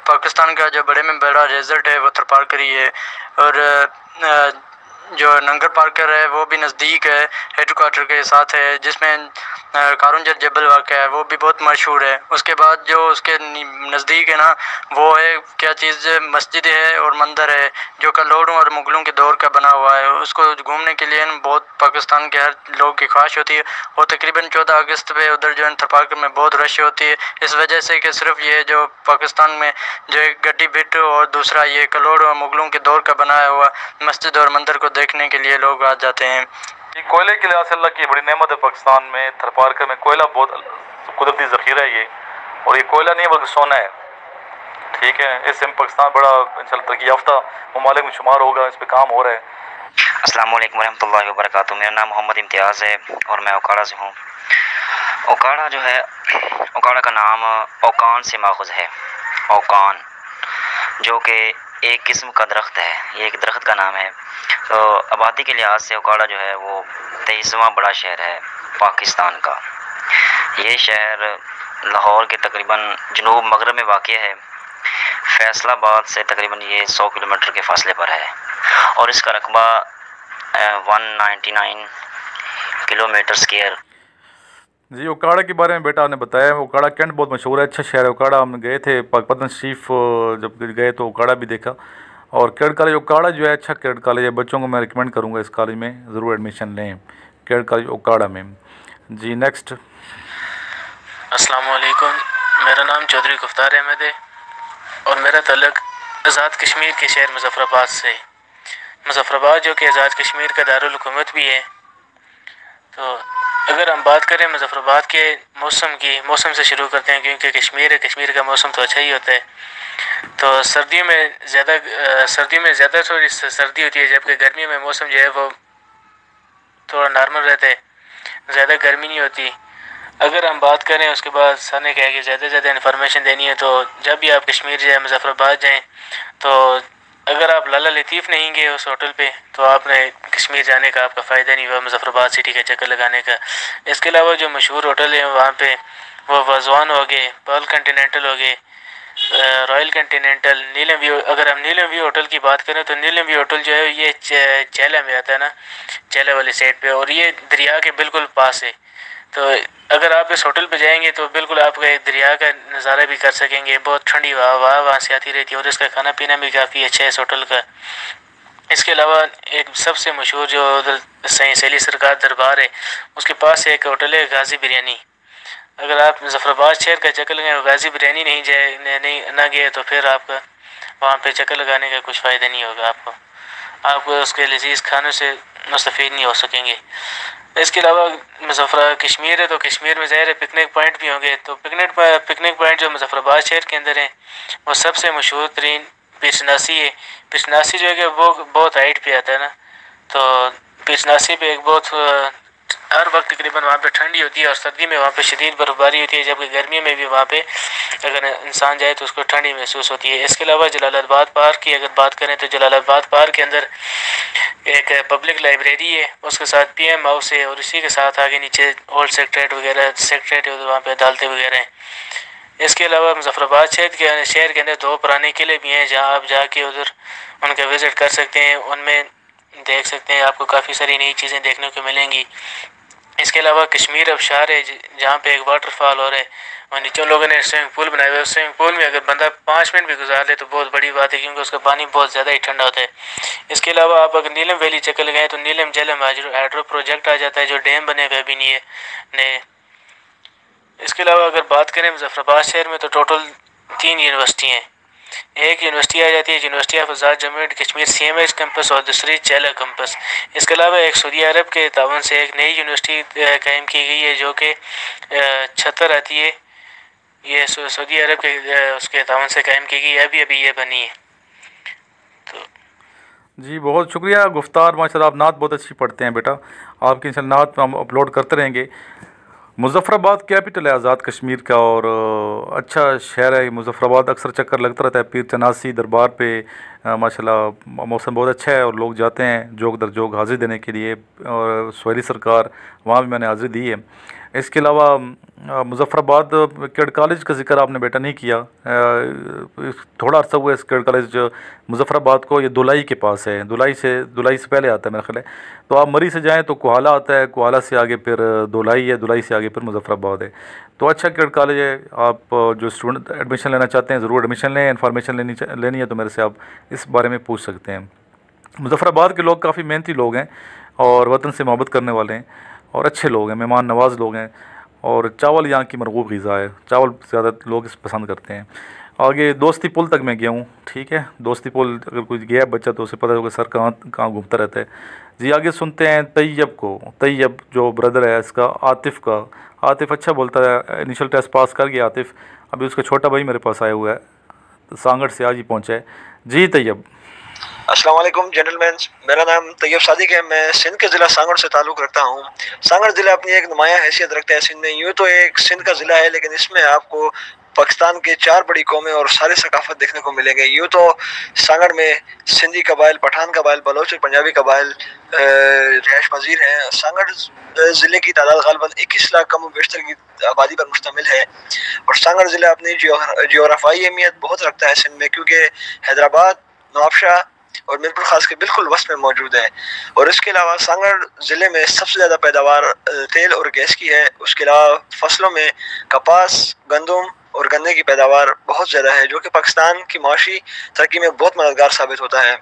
Speaker 8: पाकिस्तान का जो बड़े में बड़ा डेजर्ट है वो थरपारकर ही है। और जो नंगर पार्कर है वो भी नज़दीक है, हेडक्वार्टर के साथ है, जिसमें कारुंजर जबल वाक़ है, वो भी बहुत मशहूर है। उसके बाद जो उसके नज़दीक है ना वो है क्या चीज़, मस्जिद है और मंदिर है जो कलोड़ों और मुग़लों के दौर का बना हुआ है। उसको घूमने के लिए बहुत पाकिस्तान के हर लोग की ख्वाहिश होती है, और तकरीबन 14 अगस्त पे उधर जो है थरपारकर में बहुत रश होती है, इस वजह से कि सिर्फ ये जो पाकिस्तान में जो एक गड्डी बिट और दूसरा ये कलोड़ और मुग़लों के दौर का बनाया हुआ मस्जिद और मंदिर को देखने के लिए लोग आ जाते हैं।
Speaker 1: ये कोयले के लिहाज से अल्लाह की बड़ी नेमत है पाकिस्तान में। थरपारकर में कोयला बहुत कुदरती ज़ख़ीरा है ये, और ये कोयला नहीं बल्कि सोना है। ठीक है, इससे पाकिस्तान बड़ा इंशाअल्लाह तरक्की याफ्ता ममालिक में शुमार होगा, इस पर काम हो रहा है।
Speaker 11: अस्सलाम वालेकुम रहमतुल्लाहि व बरकातुहू। मेरा नाम मोहम्मद इम्तियाज़ है और मैं ओकाड़ा से हूँ। ओकाड़ा जो है, ओकाड़ा का नाम ओकान से माखुज़ है। ओकान जो कि एक किस्म का दरख्त है, ये एक दरख्त का नाम है। तो आबादी के लिहाज से ओकाड़ा जो है वो 23वां बड़ा शहर है पाकिस्तान का। ये शहर लाहौर के तकरीबन जनूब मगरब में वाक़ है। फैसलाबाद से तकरीबन ये 100 किलोमीटर के फासले पर है, और इसका रकबा 199 किलोमीटर स्क्वायर।
Speaker 1: जी, ओकाड़ा के बारे में बेटा आपने बताया, ओकाड़ा कैंट बहुत मशहूर है, अच्छा शहर है ओकाड़ा। हम गए थे पाकपतन शरीफ, जब गए तो ओकाड़ा भी देखा। और कैड कॉलेज ओकाड़ा जो है अच्छा कैड कॉलेज है, बच्चों को मैं रिकमेंड करूँगा इस कॉलेज में ज़रूर एडमिशन लें, कैड कॉलेज ओकाड़ा में। जी नेक्स्ट।
Speaker 12: अस्सलाम वालेकुम, मेरा नाम चौधरी गुफ्तार अहमद है और मेरा तल्लुक़ आज़ाद कश्मीर के शहर मुज़फ़्फ़राबाद से। मुज़फ़्फ़राबाद जो कि आज़ाद कश्मीर का दारुल हुकूमत भी है। तो अगर हम बात करें मुज़फ़्फ़राबाद के मौसम की, मौसम से शुरू करते हैं क्योंकि कश्मीर है, कश्मीर का मौसम तो अच्छा ही होता है। तो सर्दियों में ज़्यादा थोड़ी सर्दी होती है, जबकि गर्मी में मौसम जो है वो थोड़ा नॉर्मल रहता है, ज़्यादा गर्मी नहीं होती। अगर हम बात करें उसके बाद सर ने कहा कि ज़्यादा इन्फॉर्मेशन देनी है, तो जब भी आप कश्मीर जाएँ, मुज़फ़्फ़राबाद जाएँ, तो अगर आप लाला लतीफ़ नहीं गए उस होटल पे तो आपने कश्मीर जाने का आपका फ़ायदा नहीं हुआ, मुज़फ़्फ़राबाद सिटी का चक्कर लगाने का। इसके अलावा जो मशहूर होटल हैं वहाँ पे वो वाज़वान हो गए, पर्ल कॉन्टिनेंटल हो गए, रॉयल कॉन्टिनेंटल, नीलम व्यू। अगर हम नीलम व्यू होटल की बात करें तो नीलम व्यू होटल जो है ये चैला में आता है ना, चैला वाली साइड पे, और ये दरिया के बिल्कुल पास है। तो अगर आप इस होटल पे जाएंगे तो बिल्कुल आप दरिया का नज़ारा भी कर सकेंगे। बहुत ठंडी हवा वहाँ से आती रहती है, और इसका खाना पीना भी काफ़ी अच्छा है इस होटल का। इसके अलावा एक सबसे मशहूर जो सैली सरकार दरबार है उसके पास एक होटल है गाज़ी बिरयानी। अगर आप मुज़फ़्फ़राबाद शहर का चक्कर लगाएं, गाज़ी बिरयानी नहीं ना गए तो फिर आपका वहाँ पे चक्कर लगाने का कुछ फ़ायदा नहीं होगा। आपको उसके लजीज़ खानों से मुस्तफ़ीद नहीं हो सकेंगे। इसके अलावा कश्मीर है तो कश्मीर में ज़ाहिर है पिकनिक पॉइंट भी होंगे। तो पिकनिक पॉइंट जो मुज़फ़्फ़राबाद शहर के अंदर है वो सबसे मशहूर तरीन पिछनासी है। पिछनासी जो है कि वो बहुत हाइट पे आता है ना, तो पिछनासी पे एक बहुत हर वक्त तकरीबन वहाँ पे ठंडी होती है और सर्दी में वहाँ पे शदीद बर्फ़बारी होती है, जबकि गर्मी में भी वहाँ पे अगर इंसान जाए तो उसको ठंडी महसूस होती है। इसके अलावा जलालाबाद पार्क की अगर बात करें तो जलालाबाद पार्क के अंदर एक पब्लिक लाइब्रेरी है, उसके साथ PM हाउस है, और इसी के साथ आगे नीचे ओल्ड सेक्रेटरीट है, वहाँ पर अदालतें वगैरह हैं। इसके अलावा मुज़फ़्फ़राबाद शहर के अंदर 2 पुराने किले भी हैं जहाँ आप जाके उधर उनका विज़िट कर सकते हैं, उनमें देख सकते हैं, आपको काफ़ी सारी नई चीज़ें देखने को मिलेंगी। इसके अलावा कश्मीर अबशार है जहाँ पे एक वाटरफॉल हो रहा है, और नीचे लोगों ने स्विमिंग पूल बनाया हुआ है। स्विमिंग पूल में अगर बंदा 5 मिनट भी गुजार ले तो बहुत बड़ी बात है, क्योंकि उसका पानी बहुत ज़्यादा ही ठंडा होता है। इसके अलावा आप अगर नीलम वैली चक्कर लगाएं तो नीलम जलम हाइड्रो प्रोजेक्ट आ जाता है, जो डैम बने हुए अभी नहीं है नए। इसके अलावा अगर बात करें मुजफ्फराबाद शहर में तो टोटल 3 यूनिवर्सिटी हैं। एक यूनिवर्सिटी आ जाती है university of Azad Jammu and Kashmir CMH campus और दूसरी चैला कैंपस। इसके अलावा एक सऊदी अरब के तावन से एक नई यूनिवर्सिटी कायम की गई है जो कि छतर आती है, ये सऊदी अरब के उसके तावन से कायम की गई है, अभी ये बनी है। तो
Speaker 1: जी बहुत शुक्रिया गुफ्तार, माशाल्लाह आप नात बहुत अच्छी पढ़ते हैं बेटा, आपकी इंशाल्लाह नात हम अपलोड करते रहेंगे। मुजफ्फराबाद कैपिटल है आज़ाद कश्मीर का और अच्छा शहर है मुजफ्फराबाद, अक्सर चक्कर लगता रहता है पीर चनासी दरबार पे, माशाल्लाह मौसम बहुत अच्छा है और लोग जाते हैं जोग दर जोग हाज़िरी देने के लिए, और सुहेली सरकार वहाँ भी मैंने हाज़िरी दी है। इसके अलावा मुजफ्फराबाद कैड कॉलेज का जिक्र आपने बेटा नहीं किया, थोड़ा अर्सा हुआ है इस कैड कॉलेज मुजफ्फराबाद को, ये दुलाई के पास है, दुलाई से पहले आता है मेरा ख्याल है। तो आप मरी से जाएं तो कोहाला आता है, कोहाला से आगे फिर दुलाई है, दुलाई से आगे फिर मुजफ्फराबाद है। तो अच्छा कैड कॉलेज है, आप जो स्टूडेंट एडमिशन लेना चाहते हैं ज़रूर एडमिशन लें, इन्फॉर्मेशन लेनी है तो मेरे से आप इस बारे में पूछ सकते हैं। मुजफ्फराबाद के लोग काफ़ी मेहनती लोग हैं और वतन से मोहब्बत करने वाले हैं और अच्छे लोग हैं, मेहमान नवाज़ लोग हैं, और चावल यहाँ की मरगूब ग़िज़ा है, चावल ज़्यादा लोग इस पसंद करते हैं। आगे दोस्ती पुल तक मैं गया हूँ, ठीक है, दोस्ती पुल अगर कोई गया बच्चा तो उसे पता होगा सर कहाँ घूमता रहता है। जी आगे सुनते हैं तैयब को, तैयब जो ब्रदर है इसका आतिफ़ का, आतिफ़ अच्छा बोलता है, इनिशियल टेस्ट पास कर गया आतिफ़, अभी उसका छोटा भाई मेरे पास आया हुआ है, तो सांगड़ से आज ही पहुँचा है। जी तैयब।
Speaker 13: अस्सलाम वालेकुम जेंटलमैन, मेरा नाम तैयब सादिक है, मैं सिंध के ज़िला सांगड़ से ताल्लुक़ रखता हूँ। सांगड़ ज़िला अपनी एक नुमाया हैसियत रखता है सिंध में, यूँ तो एक सिंध का ज़िला है लेकिन इसमें आपको पाकिस्तान के 4 बड़ी कौमें और सारे सकाफ़त देखने को मिलेंगे। यूँ तो सांगड़ में सिंधी कबाइल, पठान कबाइल, बलोच और पंजाबी कबाइल रिहाइश पजीर हैं। सांगड़ ज़िले की तादाद ग़ालिबन 21 लाख कम बेशतर की आबादी पर मुश्तमिल है और सांगड़ ज़िला अपनी जियोग्राफाई अहमियत बहुत रखता है सिंध में, क्योंकि हैदराबाद, नवाबशाह और मीरपुर खास के बिल्कुल वस्त में मौजूद है। और इसके अलावा सांगड़ ज़िले में सबसे ज़्यादा पैदावार तेल और गैस की है। उसके अलावा फसलों में कपास, गंदम और गन्ने की पैदावार बहुत ज़्यादा है जो कि पाकिस्तान की माशी तरक्की में बहुत मददगार साबित होता है।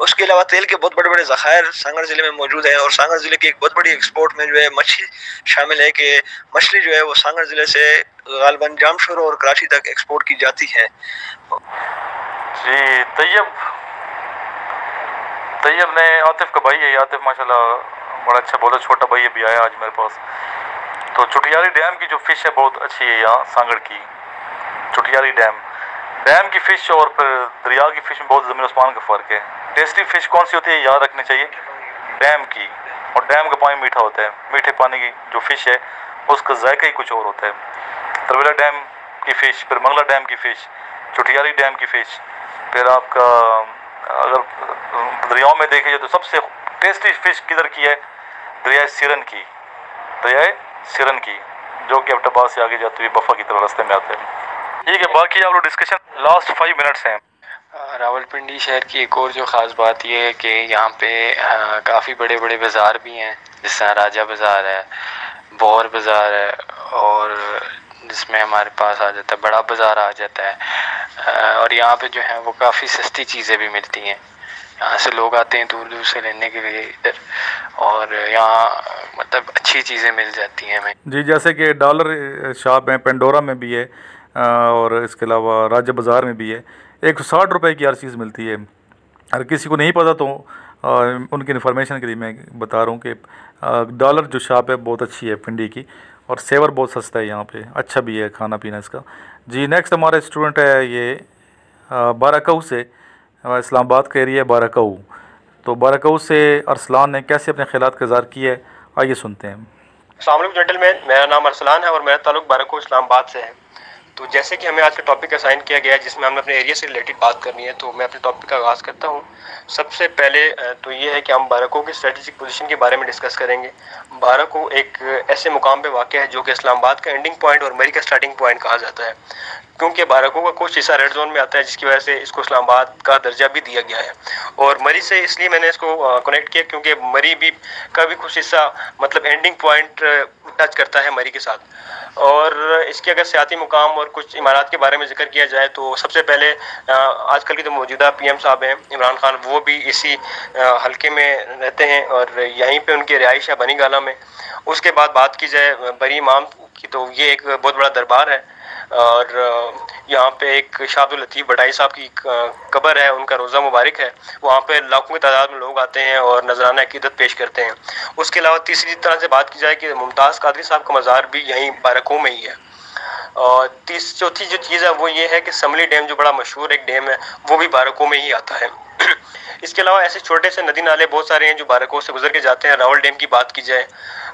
Speaker 13: उसके अलावा तेल के बहुत बड़े बड़े ज़खायर सांगड़ ज़िले में मौजूद हैं और सांगड़ ज़िले की एक बहुत बड़ी एक्सपोर्ट में जो है मछली शामिल है कि मछली जो है वो सांगड़ ज़िले से ग़ालिबन जामशोर और कराची तक एक्सपोर्ट की जाती है।
Speaker 1: जी तैयब ने आतिफ़ का भाई है, आतिफ़ माशाल्लाह बड़ा अच्छा बहुत छोटा भाई भी आया आज मेरे पास। तो चुटियाली डैम की जो फ़िश है बहुत अच्छी है यहाँ सांगड़ की, चुटियाली डैम की फ़िश और फिर दरिया की फ़िश में बहुत ज़मीन आसमान का फ़र्क है। टेस्टी फ़िश कौन सी होती है याद रखनी चाहिए, डैम की, और डैम का पानी मीठा होता है, मीठे पानी की जो फ़िश है उसका जायका ही कुछ और होता है। तरवेला डैम की फ़िश, फिर मंगला डैम की फ़िश, चुटियाली डैम की फ़िश, फिर आपका अगर दरियाओं में देखे जाए तो सबसे टेस्टी फ़िश किधर की है, दरिया सिरन की, जो कि अब्टाबाद से आगे जाते हुए बफा की तरफ रास्ते में आते हैं। ठीक है, बाकी आप लोग डिस्कशन लास्ट 5 मिनट्स हैं।
Speaker 10: रावलपिंडी शहर की एक और जो ख़ास बात यह है कि यहाँ पे काफ़ी बड़े बड़े बाज़ार भी हैं, जिस तरह राजा बाज़ार है, बौर बाज़ार है, और जिसमें हमारे पास आ जाता है बड़ा बाज़ार आ जाता है। और यहाँ पे जो है वो काफ़ी सस्ती चीज़ें भी मिलती हैं, यहाँ से लोग आते हैं दूर दूर से लेने के लिए इधर, और यहाँ मतलब अच्छी चीज़ें मिल जाती हैं हमें।
Speaker 1: जी जैसे कि डॉलर शॉप है, पेंडोरा में भी है और इसके अलावा राजा बाज़ार में भी है, 160 रुपये की हर चीज़ मिलती है। अगर किसी को नहीं पता तो उनकी इन्फॉर्मेशन के लिए मैं बता रहा हूँ कि डॉलर जो शॉप है बहुत अच्छी है पिंडी की, और सेवर बहुत सस्ता है यहाँ पे, अच्छा भी है खाना पीना इसका। जी नेक्स्ट हमारा स्टूडेंट है ये बाराकऊ से, इस्लामाबाद का एरिया बाराकऊ। तो बाराकऊ से अरसलान ने कैसे अपने ख्यालात का इज़हार किया है, आइए सुनते हैं।
Speaker 14: अस्सलाम वालेकुम जेंटलमैन, मेरा नाम अरसलान है और मेरा ताल्लुक बाराकऊ इस्लामाबाद से है। तो जैसे कि हमें आज का टॉपिक असाइन किया गया है जिसमें हमने अपने एरिया से रिलेटेड बात करनी है, तो मैं अपने टॉपिक का आगाज़ करता हूँ। सबसे पहले तो ये है कि हम बाराकऊ की स्ट्रेटेजिक पोजीशन के बारे में डिस्कस करेंगे। बाराकऊ एक ऐसे मुकाम पे वाक़ है जो कि इस्लामाबाद का एंडिंग पॉइंट और मरी का स्टार्टिंग पॉइंट कहा जाता है, क्योंकि बाराकऊ का कुछ हिस्सा रेड जोन में आता है जिसकी वजह से इसको इस्लामाबाद का दर्जा भी दिया गया है। और मरी से इसलिए मैंने इसको कनेक्ट किया क्योंकि मरी भी का भी कुछ हिस्सा मतलब एंडिंग पॉइंट टच करता है मरी के साथ। और इसके अगर सियाती मुकाम और कुछ इमारत के बारे में जिक्र किया जाए तो सबसे पहले आजकल के जो मौजूदा PM साहब हैं इमरान खान, वो भी इसी हल्के में रहते हैं और यहीं पे उनकी रिहाइश है बनी गाला में। उसके बाद बात की जाए बरी इमाम की, तो ये एक बहुत बड़ा दरबार है। और यहाँ पे एक शाह अब्दुल लतीफ़ भटाई साहब की कब्र है, उनका रोज़ा मुबारक है। वहाँ पे लाखों की तादाद में लोग आते हैं और नजराना अकीदत पेश करते हैं। उसके अलावा तीसरी तरह से बात की जाए कि मुमताज़ कादरी साहब का मज़ार भी यहीं बारकों में ही है। और चौथी जो चीज़ है वो ये है कि समली डैम जो बड़ा मशहूर एक डैम है वो भी बारकों में ही आता है। इसके अलावा ऐसे छोटे से नदी नाले बहुत सारे हैं जो बारकों से गुजर के जाते हैं। रावल डैम की बात की जाए,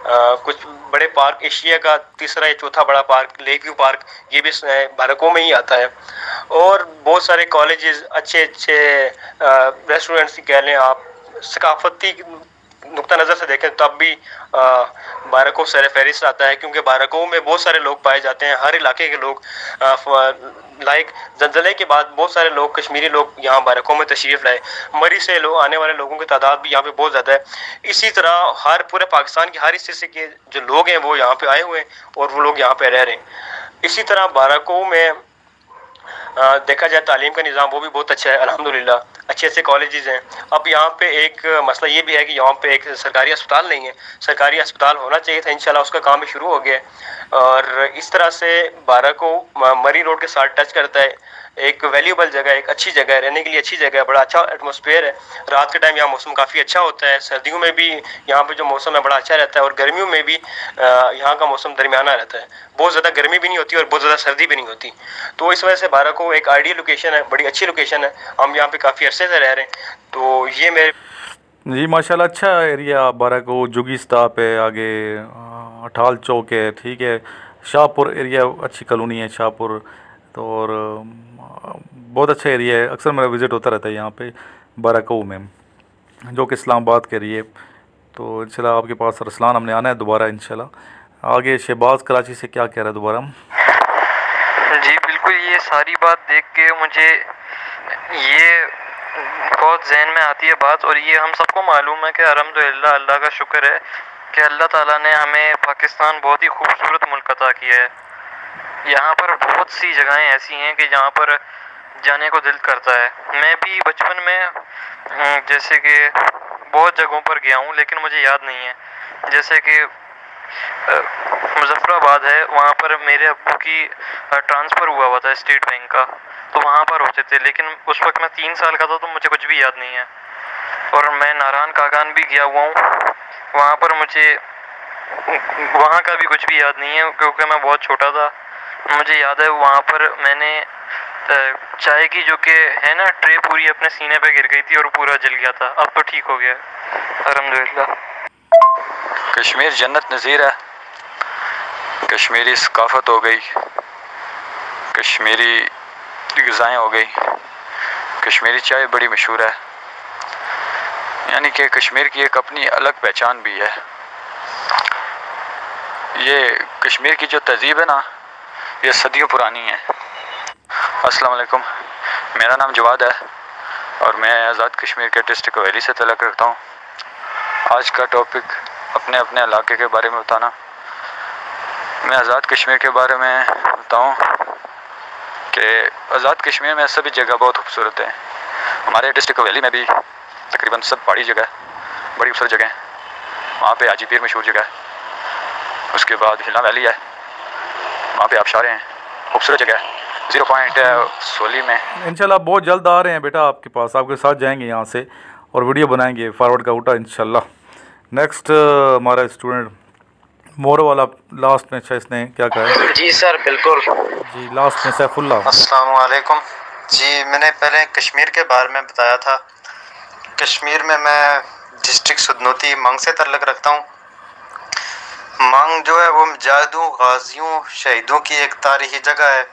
Speaker 14: कुछ बड़े पार्क, एशिया का तीसरा या चौथा बड़ा पार्क लेक व्यू पार्क, ये भी बारकों में ही आता है। और बहुत सारे कॉलेजेस, अच्छे अच्छे रेस्टोरेंट्स कह लें आप, सकाफती नुक्ता नज़र से देखें तब भी बारकों सर फहरिस्त आता है, क्योंकि बारकों में बहुत सारे लोग पाए जाते हैं, हर इलाके के लोग। लाइक ज़लज़ले के बाद बहुत सारे लोग, कश्मीरी लोग यहाँ बारकों में तशरीफ़ लाए। मरी से आने वाले लोगों की तादाद भी यहाँ पे बहुत ज़्यादा है। इसी तरह हर पूरे पाकिस्तान के हर हिस्से से के जो लोग हैं वो यहाँ पे आए हुए हैं और वो लोग यहाँ पे रह रहे हैं। इसी तरह बारकों में देखा जाए तालीम का निज़ाम वो भी बहुत अच्छा है, अल्हम्दुलिल्लाह। अच्छे अच्छे कॉलेजेस हैं। अब यहाँ पे एक मसला ये भी है कि यहाँ पे एक सरकारी अस्पताल नहीं है। सरकारी अस्पताल होना चाहिए था, इंशाल्लाह उसका काम भी शुरू हो गया है। और इस तरह से बारकों मरी रोड के साथ टच करता है। एक वैल्यूबल जगह, एक अच्छी जगह है, रहने के लिए अच्छी जगह है, बड़ा अच्छा एटमॉस्फेयर है। रात के टाइम यहाँ मौसम काफ़ी अच्छा होता है। सर्दियों में भी यहाँ पे जो मौसम है बड़ा अच्छा रहता है, और गर्मियों में भी यहाँ का मौसम दरमियाना रहता है। बहुत ज़्यादा गर्मी भी नहीं होती और बहुत ज़्यादा सर्दी भी नहीं होती। तो इस वजह से बारकों एक आइडियल लोकेशन है, बड़ी अच्छी लोकेशन है। हम यहाँ पे काफ़ी अरसे से रह रहे हैं। तो ये मेरे
Speaker 1: जी माशाल्लाह अच्छा एरिया बारकों, जुगी स्टाप है, आगे अठाल चौक है, ठीक है, शाहपुर एरिया अच्छी कॉलोनी है शाहपुर। तो और बहुत अच्छा एरिया है, अक्सर मेरा विज़िट होता रहता है यहाँ पे बारकों में, जो कि इस्लामाबाद के एरिए। तो इंशाल्लाह आपके पास रसलान हमने आना है दोबारा इंशाल्लाह। आगे शहबाज कराची से क्या कह रहा है दोबारा?
Speaker 15: जी बिल्कुल, ये सारी बात देख के मुझे ये बहुत जहन में आती है बात, और ये हम सबको मालूम है कि अल्हम्दुलिल्लाह, अल्लाह का शुक्र है कि अल्लाह ताला ने हमें पाकिस्तान बहुत ही खूबसूरत मुल्क अता किया है। यहाँ पर बहुत सी जगहें ऐसी हैं कि जहाँ पर जाने को दिल करता है। मैं भी बचपन में जैसे कि बहुत जगहों पर गया हूँ, लेकिन मुझे याद नहीं है। जैसे कि मुजफ्फराबाद है, वहाँ पर मेरे अब्बू की ट्रांसफ़र हुआ था स्टेट बैंक का, तो वहाँ पर होते थे। लेकिन उस वक्त मैं 3 साल का था, तो मुझे कुछ भी याद नहीं है। और मैं नारायण कागान भी गया हुआ हूँ, वहाँ पर मुझे वहाँ का भी कुछ भी याद नहीं है, क्योंकि मैं बहुत छोटा था। मुझे याद है वहाँ पर मैंने चाय की जो कि है ना ट्रे पूरी अपने सीने पे गिर गई थी और पूरा जल गया था। अब तो ठीक हो गया अल्हम्दुलिल्लाह।
Speaker 16: कश्मीर जन्नत नज़ीर है। कश्मीरी सकाफत हो गई, कश्मीरी ग़िज़ाएँ हो गई, कश्मीरी चाय बड़ी मशहूर है। यानी कि कश्मीर की एक अपनी अलग पहचान भी है। ये कश्मीर की जो तहज़ीब है ना, ये सदियों पुरानी है। अस्सलाम वालेकुम, मेरा नाम जवाद है और मैं आज़ाद कश्मीर के डिस्ट्रिक्ट वैली से तल्लुक़ रखता हूँ। आज का टॉपिक अपने अपने इलाके के बारे में बताना। मैं आज़ाद कश्मीर के बारे में बताऊँ कि आज़ाद कश्मीर में सभी जगह बहुत खूबसूरत है। हमारे डिस्ट्रिक्ट वैली में भी तकरीबन सब पहाड़ी जगह, बड़ी खूबसूरत जगह है। वहाँ पे हाजी पीर मशहूर जगह है, उसके बाद हिला वैली है, वहाँ पे आबशारें हैं, खूबसूरत जगह है। 0 पॉइंट है सोली में।
Speaker 1: इंशाल्लाह बहुत जल्द आ रहे हैं बेटा आपके पास, आपके साथ जाएंगे यहाँ से और वीडियो बनाएंगे फॉरवर्ड का उठा इंशाल्लाह। नेक्स्ट हमारा स्टूडेंट मोरो वाला लास्ट में, अच्छा इसने क्या कहा है?
Speaker 3: जी सर बिल्कुल
Speaker 1: जी, लास्ट में सैफुल्ला।
Speaker 3: अस्सलाम वालेकुम जी। मैंने पहले कश्मीर के बारे में बताया था। कश्मीर में मैं डिस्ट्रिक्ट सुदनूती मंग से तल्लुक़ रखता हूँ। मंग जो है वो मुजाहिदों, गाजियों, शहीदों की एक तारीखी जगह है।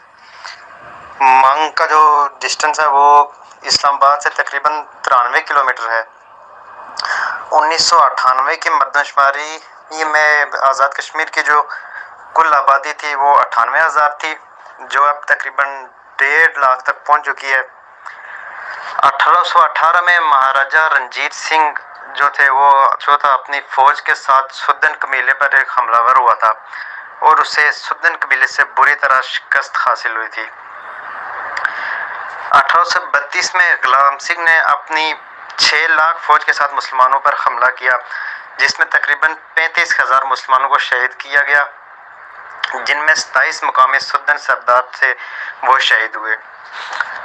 Speaker 3: मंग का जो डिस्टेंस है वो इस्लामाबाद से तकरीबन 93 किलोमीटर है। 1998 की मरदमशुमारी में आज़ाद कश्मीर की जो कुल आबादी थी वो 98,000 थी, जो अब तकरीबन 1.5 लाख तक पहुंच चुकी है। 1818 में महाराजा रंजीत सिंह जो थे वो अपनी फ़ौज के साथ सुदन कबीले पर एक हमलावर हुआ था और उसे सुदन कबीले से बुरी तरह शिकस्त हासिल हुई थी। 1832 में गुलाम सिंह ने अपनी 6 लाख फ़ौज के साथ मुसलमानों पर हमला किया, जिसमें तकरीबन 35,000 मुसलमानों को शहीद किया गया। जिनमें 27 मुकामी सुल्तान सरदार थे वो शहीद हुए,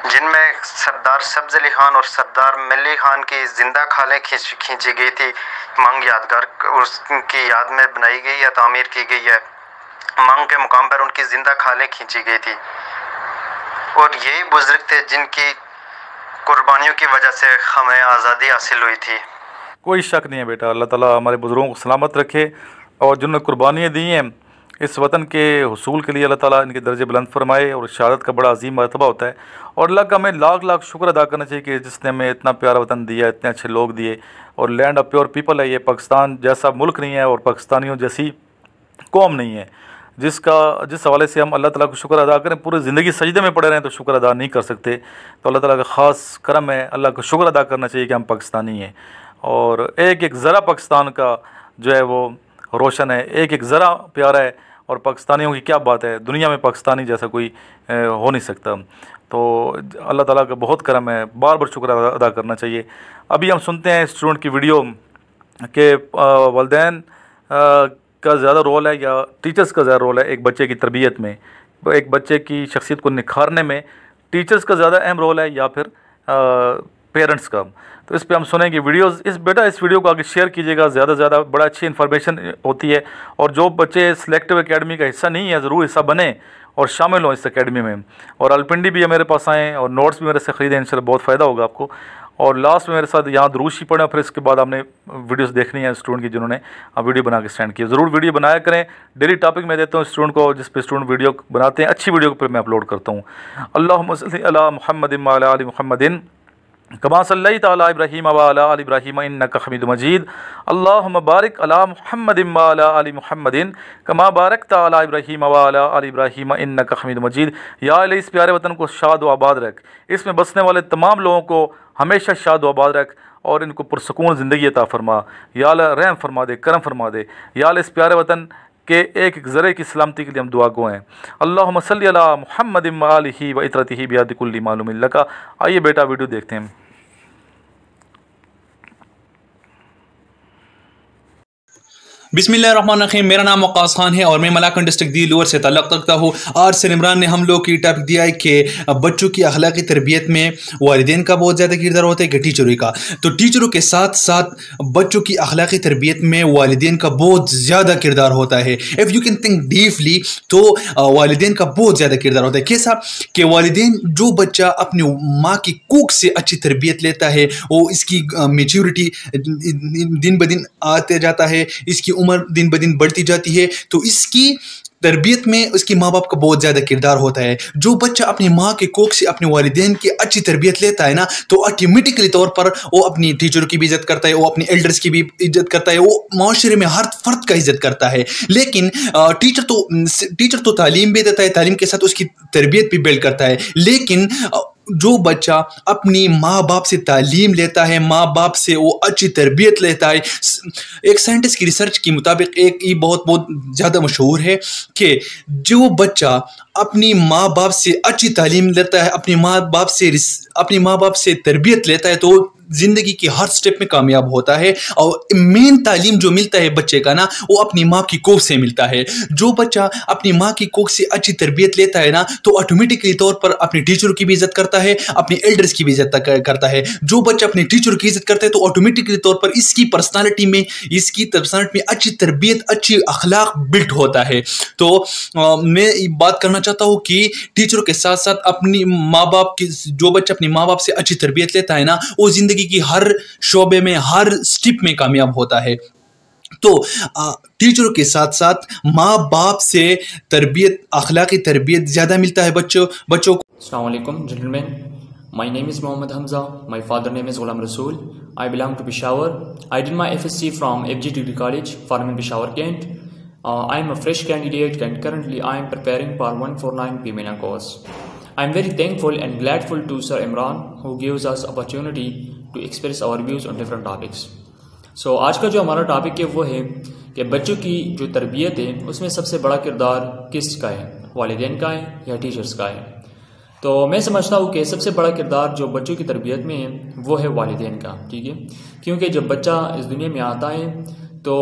Speaker 3: जिनमें सरदार सब्ज अली खान और सरदार मिल्ली खान की जिंदा खालें खींची गई थी। मंग यादगार उसकी याद में बनाई गई या तामीर की गई है। मंग के मुकाम पर उनकी जिंदा खालें खींची गई थी और यही बुजुर्ग थे जिनकी कुर्बानियों की वजह से हमें आज़ादी हासिल हुई थी।
Speaker 1: कोई शक नहीं है बेटा, अल्लाह ताला हमारे बुज़ुर्गों को सलामत रखे और जिन्होंने कुर्बानियाँ दी हैं इस वतन के हुसूल के लिए, अल्लाह ताला इनके दर्जे बुलंद फरमाए। और शहादत का बड़ा अजीम मरतबा होता है और अल्लाह का हमें लाख लाख शुक्र अदा करना चाहिए कि जिसने हमें इतना प्यारा वतन दिया, इतने अच्छे लोग दिए और लैंड ऑफ प्योर पीपल है। ये पाकिस्तान जैसा मुल्क नहीं है और पाकिस्तानियों जैसी कौम नहीं है जिस हवाले से हम अल्लाह ताला को शुक्र अदा करें, पूरी ज़िंदगी सजदे में पड़े रहें तो शुक्र अदा नहीं कर सकते। तो अल्लाह ताला का ख़ास करम है, अल्लाह को शुक्र अदा करना चाहिए कि हम पाकिस्तानी हैं और एक एक ज़रा पाकिस्तान का जो है वो रोशन है, एक एक ज़रा प्यारा है। और पाकिस्तानियों की क्या बात है, दुनिया में पाकिस्तानी जैसा कोई हो नहीं सकता। तो अल्लाह ताला का बहुत करम है, बार बार शुक्र अदा करना चाहिए। अभी हम सुनते हैं स्टूडेंट की वीडियो के वालिदैन का ज़्यादा रोल है या टीचर्स का ज़्यादा रोल है एक बच्चे की तरबियत में, एक बच्चे की शख्सियत को निखारने में टीचर्स का ज़्यादा अहम रोल है या फिर पेरेंट्स का। तो इस पे हम सुनेंगे वीडियोस। इस वीडियो को आगे शेयर कीजिएगा ज़्यादा से ज़्यादा, बड़ा अच्छी इन्फॉर्मेशन होती है। और जो बच्चे सिलेक्टिव एकेडमी का हिस्सा नहीं है ज़रूर हिस्सा बने और शामिल हों इस एकेडमी में। और अलपिंडी भी है मेरे पास आएँ और नोट्स भी मेरे से ख़रीदें, इंशाल्लाह बहुत फ़ायदा होगा आपको। और लास्ट में मेरे साथ यहाँ दुरूद पढ़ें, फिर इसके बाद आपने वीडियोस देखनी है स्टूडेंट की जिन्होंने वीडियो बना के स्टैंड किया। ज़रूर वीडियो बनाया करें। डेली टॉपिक मैं देता हूँ स्टूडेंट को जिस पे स्टूडेंट वीडियो बनाते हैं, अच्छी वीडियो पर मैं अपलोड करता हूँ। अल्लाहुम्मा सल्ली अला मुहम्मदिन व अला आलि मुहम्मदिन कमा सल्लैता अला इब्राहीम व अला आलि इब्राहीम इन्नका हमीदुम मजीद। अल्लाहुम्मा बारिक अला मुहम्मदिन व अला आलि मुहम्मदिन कमा बारकता अला इब्राहीम व अला आलि इब्राहीम इन्नका हमीदुम मजीद। या अल्लाह इस प्यारे वतन को शाद व आबाद रख, इसमें बसने वाले तमाम लोगों को हमेशा शाद व आबाद रख और इनको पुरसकून ज़िंदगी अता फरमा। या अल्लाह रहम फरमा दे, करम फरमा दे। या अल्लाह इस प्यारे वतन के एक एक ज़रे की सलामती के लिए हम दुआ गो हैं। अल्लाहुम्मा सल्ली अला मुहम्मदिन व आलिही व इतरतिही बियादि कुल्ली मालूमिन लका। आइए बेटा वीडियो देखते हैं।
Speaker 17: बिस्मिल्लाहिर्रहमानिर्रहीम। मेरा नाम वक़ास खान है और मैं मलाकन डिस्ट्रिक्ट दी लोअर से ताल्लुक़ रखता हूँ। आज सर इमरान ने हम लोग की टॉपिक दिया है कि बच्चों की अखलाकी तरबियत में वालिदैन का बहुत ज़्यादा किरदार होता है कि टीचरों का। तो टीचरों के साथ साथ बच्चों की अखलाकी तरबियत में वालिदैन का बहुत ज़्यादा किरदार होता है। If you can think deeply तो वालिदैन का बहुत ज़्यादा किरदार होता है। कैसा कि वालिदैन, जो बच्चा अपनी माँ की कोख से अच्छी तरबियत लेता है वो इसकी मेच्योरिटी दिन ब दिन आते जाता है, इसकी उम्र दिन ब दिन बढ़ती जाती है, तो इसकी तरबियत में उसकी माँ बाप का बहुत ज़्यादा किरदार होता है। जो बच्चा अपनी माँ के कोख से अपने वालिदैन की अच्छी तरबियत लेता है ना, तो ऑटोमेटिकली तौर पर वो अपनी टीचरों की भी इज़्ज़त करता है, वो अपनी एल्डर्स की भी इज्जत करता है, वो माशरे में हर फर्द का इज़्ज़त करता है। लेकिन टीचर तो तालीम भी देता है, तालीम के साथ उसकी तरबियत भी बिल्ड करता है। लेकिन जो बच्चा अपनी माँ बाप से तालीम लेता है, माँ बाप से वो अच्छी तरबियत लेता है, एक साइंटिस्ट की रिसर्च के मुताबिक एक ये बहुत ज़्यादा मशहूर है कि जो बच्चा अपनी माँ बाप से अच्छी तालीम लेता है, अपनी माँ बाप से तरबियत लेता है, तो ज़िंदगी की हर स्टेप में कामयाब होता है। और मेन तालीम जो मिलता है बच्चे का ना, वो अपनी माँ की कोख से मिलता है। जो बच्चा अपनी माँ की कोख से अच्छी तरबियत लेता है ना, तो ऑटोमेटिकली तौर पर अपने टीचरों की भी इज्जत करता है, अपने एल्डर्स की भी इज्जत करता है। जो बच्चा अपने टीचर की इज्जत करता है तो ऑटोमेटिकली तौर पर इसकी पर्सनालिटी में अच्छी तरबियत, अच्छी अखलाक बिल्ड होता है। तो मैं बात करना चाहता हूँ कि टीचरों के साथ साथ अपनी माँ बाप की, जो बच्चा अपनी माँ बाप से अच्छी तरबियत लेता है ना, वो जिंदगी की हर शोबे में, हर स्टेप में कामयाब होता है। तो टीचरों के साथ साथ माँ बाप से तरबियत, अखलाकी तरबियत ज़्यादा मिलता है बच्चों को।
Speaker 18: अस्सलाम वालेकुम gentlemen, my name is Mohammad Hamza, my father name is Ghulam Rasool, I belong to Peshawar. I did my FSC from FG Degree College, Farman Peshawar Kent. I am a fresh candidate and currently I am preparing for 149 PMLN course. I am very thankful and grateful to Sir Imran who gives us opportunity to express our views on different topics. So आज का जो हमारा topic है वो है कि बच्चों की जो तरबियत है उसमें सबसे बड़ा किरदार किसका है, वालिदैन का है या टीचर्स का है। तो मैं समझता हूँ कि सबसे बड़ा किरदार जो बच्चों की तरबियत में है वो है वालिदैन का, ठीक है। क्योंकि जब बच्चा इस दुनिया में आता है तो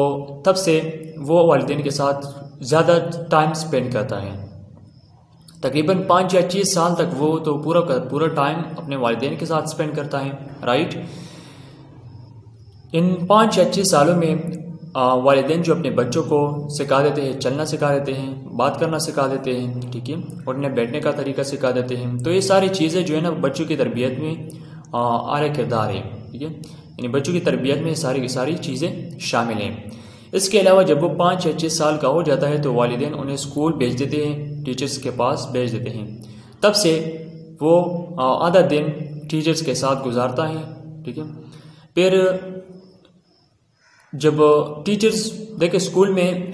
Speaker 18: तब से वो वालिदैन के साथ ज़्यादा टाइम स्पेंड करता है। तकरीबन 5 या 6 साल तक वो तो पूरा का पूरा टाइम अपने वालिदैन के साथ स्पेंड करता है, राइट। इन 5 या 6 सालों में वालिदैन जो अपने बच्चों को सिखा देते हैं, चलना सिखा देते हैं, बात करना सिखा देते हैं, ठीक है, और उन्हें बैठने का तरीका सिखा देते हैं। तो ये सारी चीज़ें जो है ना बच्चों की तरबियत में आला किरदार है, ठीक है, यानी बच्चों की तरबियत में सारी की सारी चीज़ें शामिल हैं। इसके अलावा जब वो 5 या 6 साल का हो जाता है तो वालिदैन उन्हें स्कूल भेज देते हैं, टीचर्स के पास भेज देते हैं। तब से वो आधा दिन टीचर्स के साथ गुजारता है, ठीक है। फिर जब टीचर्स देखे स्कूल में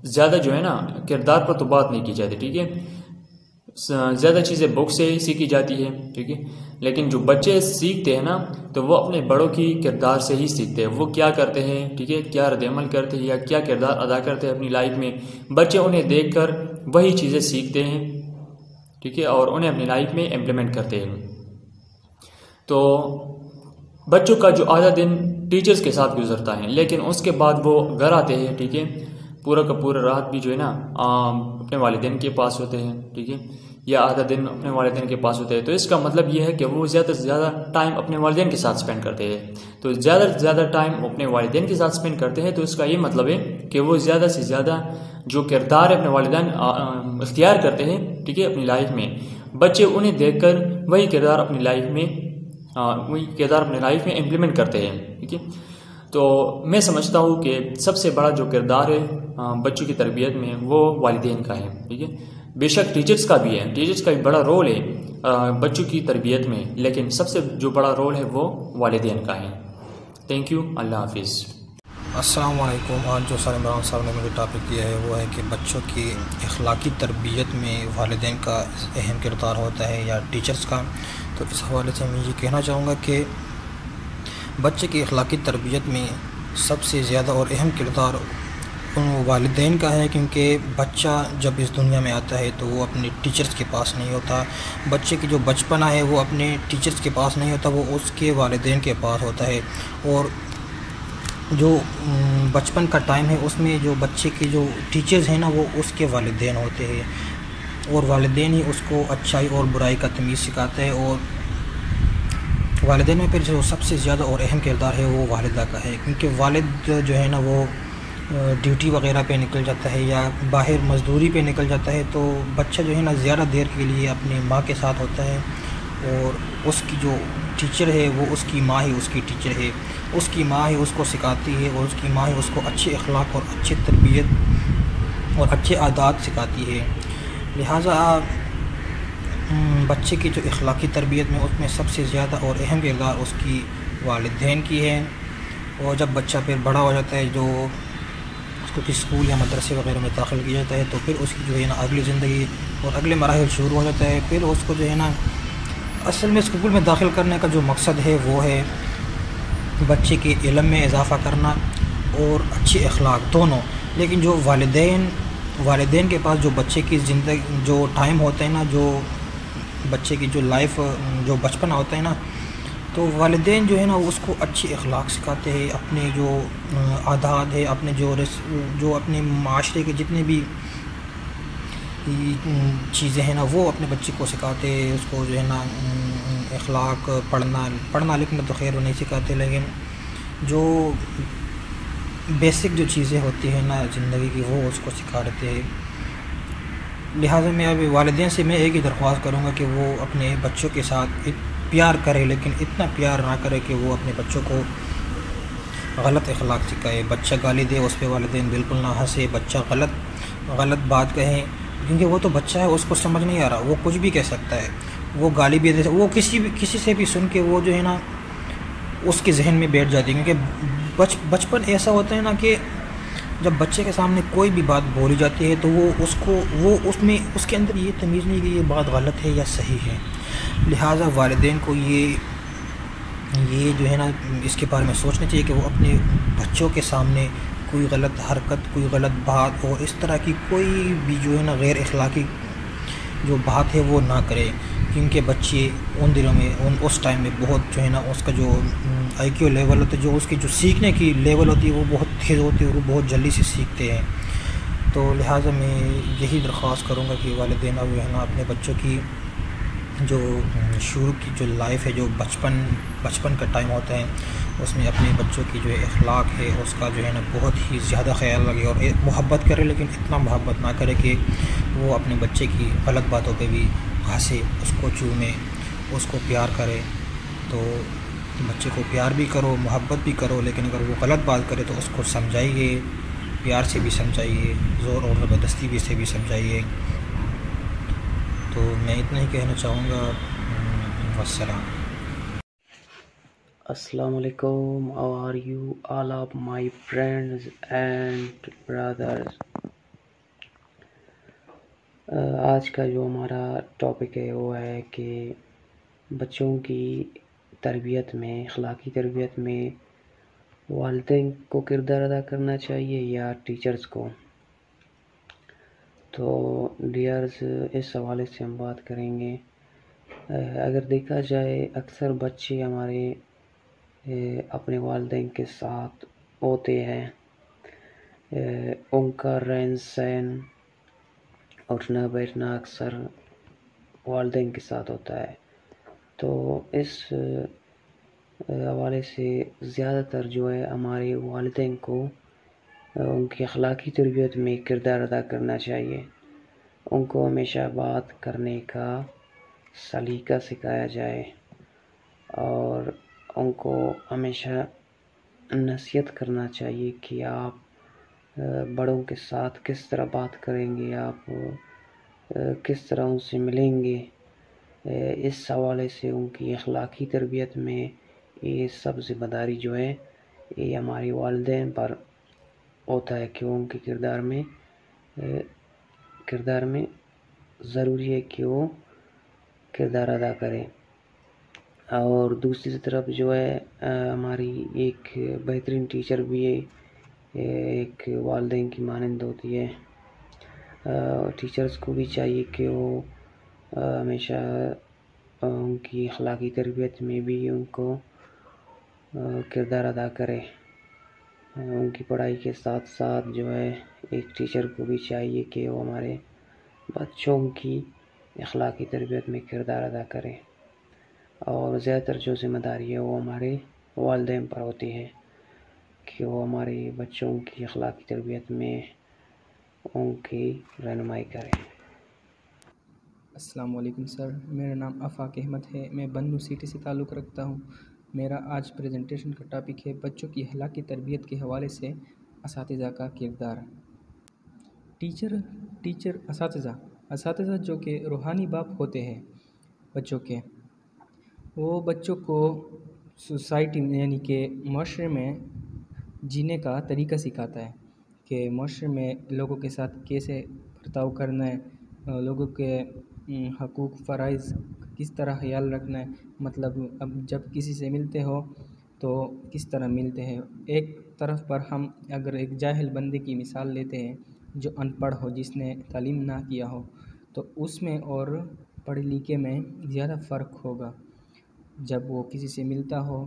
Speaker 18: ज़्यादा जो है ना किरदार पर तो बात नहीं की जाती, ठीक है, ज़्यादा चीज़ें बुक से ही सीखी जाती है, ठीक है। लेकिन जो बच्चे सीखते हैं ना तो वो अपने बड़ों की किरदार से ही सीखते हैं, वो क्या करते हैं, ठीक है, क्या रद्द-ए-अमल करते हैं या क्या किरदार अदा करते हैं अपनी लाइफ में, बच्चे उन्हें देखकर वही चीज़ें सीखते हैं, ठीक है, और उन्हें अपनी लाइफ में इम्प्लीमेंट करते हैं। तो बच्चों का जो आधा दिन टीचर्स के साथ गुजरता है, लेकिन उसके बाद वो घर आते हैं, ठीक है, पूरा का पूरा रात भी जो है ना अपने वालिदैन के पास होते हैं, ठीक है, या आधा दिन अपने वालिदैन के पास होते हैं। तो इसका मतलब ये है कि वो ज़्यादा से ज़्यादा टाइम अपने वालिदैन के साथ स्पेंड करते हैं। तो ज़्यादा से ज़्यादा टाइम अपने वालिदैन के साथ स्पेंड करते हैं तो इसका ये मतलब है कि वो ज़्यादा से ज़्यादा जो किरदार अपने वालिदैन इख्तियार करते हैं, ठीक है, अपनी लाइफ में, बच्चे उन्हें देखकर वही किरदार अपनी लाइफ में इम्प्लीमेंट करते हैं, ठीक है। तो मैं समझता हूँ कि सबसे बड़ा जो किरदार है बच्चों की तरबियत में वो वालिदैन का है, ठीक है। बेशक टीचर्स का भी है, टीचर्स का भी बड़ा रोल है बच्चों की तरबियत में, लेकिन सबसे जो बड़ा रोल है वो वालिदैन का है। थैंक यू, अल्लाह हाफिज़।
Speaker 19: अस्सलाम वालेकुम। आज जो सर इमरान साहब ने मुझे टॉपिक दिया है वो है कि बच्चों की अखलाकी तरबियत में वालिदैन का अहम किरदार होता है या टीचर्स का। तो इस हवाले से मैं ये कहना चाहूँगा कि बच्चे की अखलाकी तरबियत में सबसे ज़्यादा और अहम किरदार उन वालिदैन का है, क्योंकि बच्चा जब इस दुनिया में आता है तो वो अपने टीचर्स के पास नहीं होता। बच्चे की जो बचपना है वो अपने टीचर्स के पास नहीं होता, वो उसके वालिदैन के पास होता है। और जो बचपन का टाइम है उसमें जो बच्चे के जो टीचर्स हैं ना वो उसके वालिदैन होते हैं, और वालिदैन ही उसको अच्छाई और बुराई का तमीज़ सिखाते हैं। और वालिदैन में फिर जो सबसे ज़्यादा और अहम किरदार है वो वालिदा का है, क्योंकि वालिद जो है ना वो ड्यूटी वगैरह पे निकल जाता है या बाहर मज़दूरी पे निकल जाता है, तो बच्चा जो है ना ज़्यादा देर के लिए अपनी माँ के साथ होता है, और उसकी जो टीचर है वो उसकी माँ ही उसकी टीचर है। उसकी माँ ही उसको सिखाती है और उसकी माँ ही उसको अच्छे अखलाक और अच्छी तरबियत और अच्छे आदात सिखाती है। लिहाजा बच्चे की जो अखलाकी तरबियत में उसमें सबसे ज़्यादा और अहम किरदार उसकी वालिदैन की है। और जब बच्चा फिर बड़ा हो जाता है, जो उसको किसी स्कूल या मदरसे वगैरह में दाखिल किया जाता है, तो फिर उसकी जो है ना अगली ज़िंदगी और अगले मराहिल शुरू हो जाता है। फिर उसको जो है ना असल में स्कूल में दाखिल करने का जो मकसद है वो है बच्चे के इल्म में इजाफ़ा करना और अच्छे अखलाक दोनों। लेकिन जो वालिदैन के पास जो बच्चे की ज़िंदगी जो टाइम होता है ना, जो बच्चे की जो लाइफ जो बचपन होता है ना, तो वालिदैन जो है ना उसको अच्छे अखलाक सिखाते हैं। अपने जो आदात है, अपने जो अपने माशरे के जितने भी चीज़ें हैं ना वो अपने बच्चे को सिखाते हैं। उसको जो है ना अखलाक, पढ़ना लिखना तो खैर वो नहीं सिखाते, लेकिन जो बेसिक जो चीज़ें होती हैं ना ज़िंदगी की वो उसको सिखा देते हैं। लिहाजा मैं अभी वालिदैन से मैं एक ही दरख्वास्त करूँगा कि वो अपने बच्चों के साथ प्यार करे, लेकिन इतना प्यार ना करे कि वो अपने बच्चों को गलत अखलाक सिखाए। बच्चा गाली दे उस पर वालिदैन बिल्कुल ना हंसे, बच्चा गलत बात कहे, क्योंकि वो तो बच्चा है, उसको समझ नहीं आ रहा, वो कुछ भी कह सकता है, वो गाली भी दे, वो किसी से भी सुन के वो जो है ना उसके जहन में बैठ जाती है। क्योंकि बचपन ऐसा होता है ना कि जब बच्चे के सामने कोई भी बात बोली जाती है तो वो उसके अंदर ये तमीज़ नहीं कि ये बात गलत है या सही है। लिहाजा वालिदैन को ये जो है ना इसके बारे में सोचना चाहिए कि वो अपने बच्चों के सामने कोई गलत हरकत, कोई गलत बात और इस तरह की कोई भी जो है ना गैर अखलाकी जो बात है वो ना करे, क्योंकि बच्चे उन दिनों में उस टाइम में बहुत जो है ना उसका जो IQ लेवल होता है, जो उसकी जो सीखने की लेवल होती है वो बहुत तेज़ होती है और वो बहुत जल्दी से सीखते हैं। तो लिहाजा मैं यही दरख्वास्त करूँगा कि वालिदैन जो है ना अपने बच्चों की जो शुरू की जो लाइफ है, जो बचपन का टाइम होता है, उसमें अपने बच्चों की जो अखलाक है उसका जो है ना बहुत ही ज़्यादा ख्याल रखे और मोहब्बत करे, लेकिन इतना मोहब्बत ना करे कि वो अपने बच्चे की गलत बातों पे भी हंसे, उसको चूमे, उसको प्यार करे। तो बच्चे को प्यार भी करो, मोहब्बत भी करो, लेकिन अगर वो गलत बात करे तो उसको समझाइए, प्यार से भी समझाइए, ज़ोर और ज़बरदस्ती भी से भी समझाइए। तो मैं इतना ही कहना चाहूँगा। वस्सलाम।
Speaker 20: Assalamu alaikum. How are you all of my friends and brothers? आज का जो हमारा टॉपिक है वो है कि बच्चों की तरबियत में, अखलाकी तरबियत में वालिदैन को किरदार अदा करना चाहिए या टीचर्स को। तो डियर्स, इस हवाले से हम बात करेंगे। अगर देखा जाए अक्सर बच्चे हमारे अपने वालिदैन के साथ होते हैं, उनका रहन सहन उठना बैठना अक्सर वालिदैन के साथ होता है। तो इस हवाले से ज़्यादातर जो है हमारे वालिदैन को उनकी अखलाकी तरबियत में किरदार अदा करना चाहिए। उनको हमेशा बात करने का सलीका सिखाया जाए और उनको हमेशा नसीहत करना चाहिए कि आप बड़ों के साथ किस तरह बात करेंगे, आप किस तरह उनसे मिलेंगे। इस हवाले से उनकी अखलाकी तरबियत में ये सब ज़िम्मेदारी जो है ये हमारे वालिदैन पर होता है कि उनके किरदार में ज़रूरी है कि वो किरदार अदा करें। और दूसरी तरफ जो है हमारी एक बेहतरीन टीचर भी है, एक वालिदैन की मानंद होती है। टीचर्स को भी चाहिए कि वो हमेशा उनकी अखलाकी तरबियत में भी उनको किरदार अदा करे। उनकी पढ़ाई के साथ साथ जो है एक टीचर को भी चाहिए कि वो हमारे बच्चों की अखलाकी तरबियत में किरदार अदा करे। और ज़्यादातर जो ज़िम्मेदारी है वो हमारे वालिदैन पर होती है कि वो हमारे बच्चों की अखलाकी तरबियत में उनकी रहनुमाई करें।
Speaker 21: अस्सलाम वालेकुम सर, मेरा नाम आफाक अहमद है। मैं बन्नू सिटी से ताल्लुक़ रखता हूँ। मेरा आज प्रेजेंटेशन का टॉपिक है बच्चों की अखलाकी तरबियत के हवाले से असातिज़ा का किरदार। टीचर असातिज़ा जो कि रूहानी बाप होते हैं बच्चों के, वो बच्चों को सोसाइटी में यानी कि माशरे में जीने का तरीका सिखाता है कि माशरे में लोगों के साथ कैसे बर्ताव करना है, लोगों के हकूक़ फ़राइज़ किस तरह ख्याल रखना है। मतलब अब जब किसी से मिलते हो तो किस तरह मिलते हैं। एक तरफ पर हम अगर एक जाहिल बंदे की मिसाल लेते हैं जो अनपढ़ हो, जिसने तालीम ना किया हो, तो उसमें और पढ़े लिखे में ज़्यादा फ़र्क होगा। जब वो किसी से मिलता हो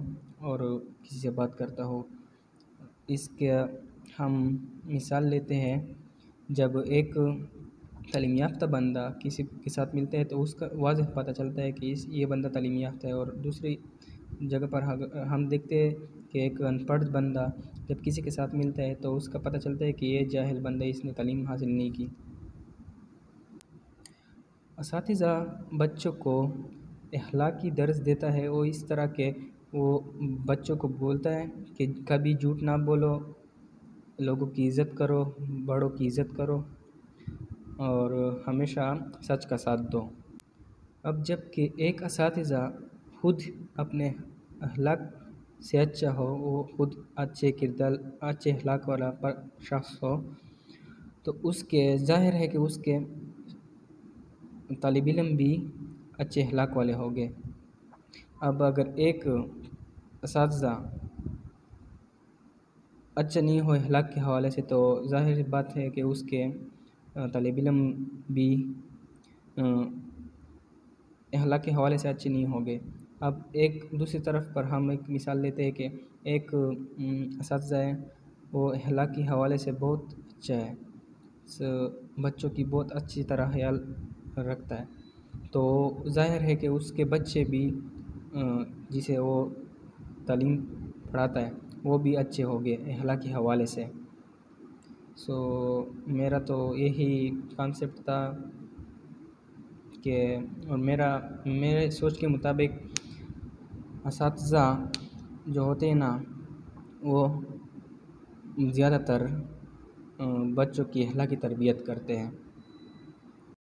Speaker 21: और किसी से बात करता हो, इसके हम मिसाल लेते हैं, जब एक तालीम याफ्ता बंदा किसी के साथ मिलता है तो उसका वाज़ेह पता चलता है कि ये बंदा तालीम याफ्ता है। और दूसरी जगह पर हम देखते हैं कि एक अनपढ़ बंदा जब किसी के साथ मिलता है तो उसका पता चलता है कि ये जाहिल बंदा, इसने तालीम हासिल नहीं की। असातिज़ा बच्चों को अखलाकी दर्स देता है। वो इस तरह के वो बच्चों को बोलता है कि कभी झूठ ना बोलो, लोगों की इज़्ज़त करो, बड़ों की इज़्ज़त करो और हमेशा सच का साथ दो। अब जबकि एक असातिज़ा खुद अपने अखलाक से अच्छा हो, वो खुद अच्छे अखलाक वाला शख्स हो, तो उसके ज़ाहिर है कि उसके तालिब इल्म भी अच्छे अखलाक वाले होंगे। अब अगर एक असातिज़ा अच्छा नहीं हो अखलाक के हवाले से, तो ज़ाहिर बात है कि उसके तालिब इल्म भी अखलाक के हवाले से अच्छे नहीं होंगे। अब एक दूसरी तरफ पर हम एक मिसाल लेते हैं कि एक असातिज़ा है, वो अखलाक के हवाले से बहुत अच्छा है, बच्चों की बहुत अच्छी तरह ख्याल रखता है, तो ज़ाहिर है कि उसके बच्चे भी जिसे वो तालीम पढ़ाता है वो भी अच्छे होंगे अखलाक के हवाले से। मेरा तो यही कॉन्सेप्ट था कि और मेरे सोच के मुताबिक असातिज़ा जो होते हैं ना वो ज़्यादातर बच्चों की अखलाकी तरबियत करते हैं।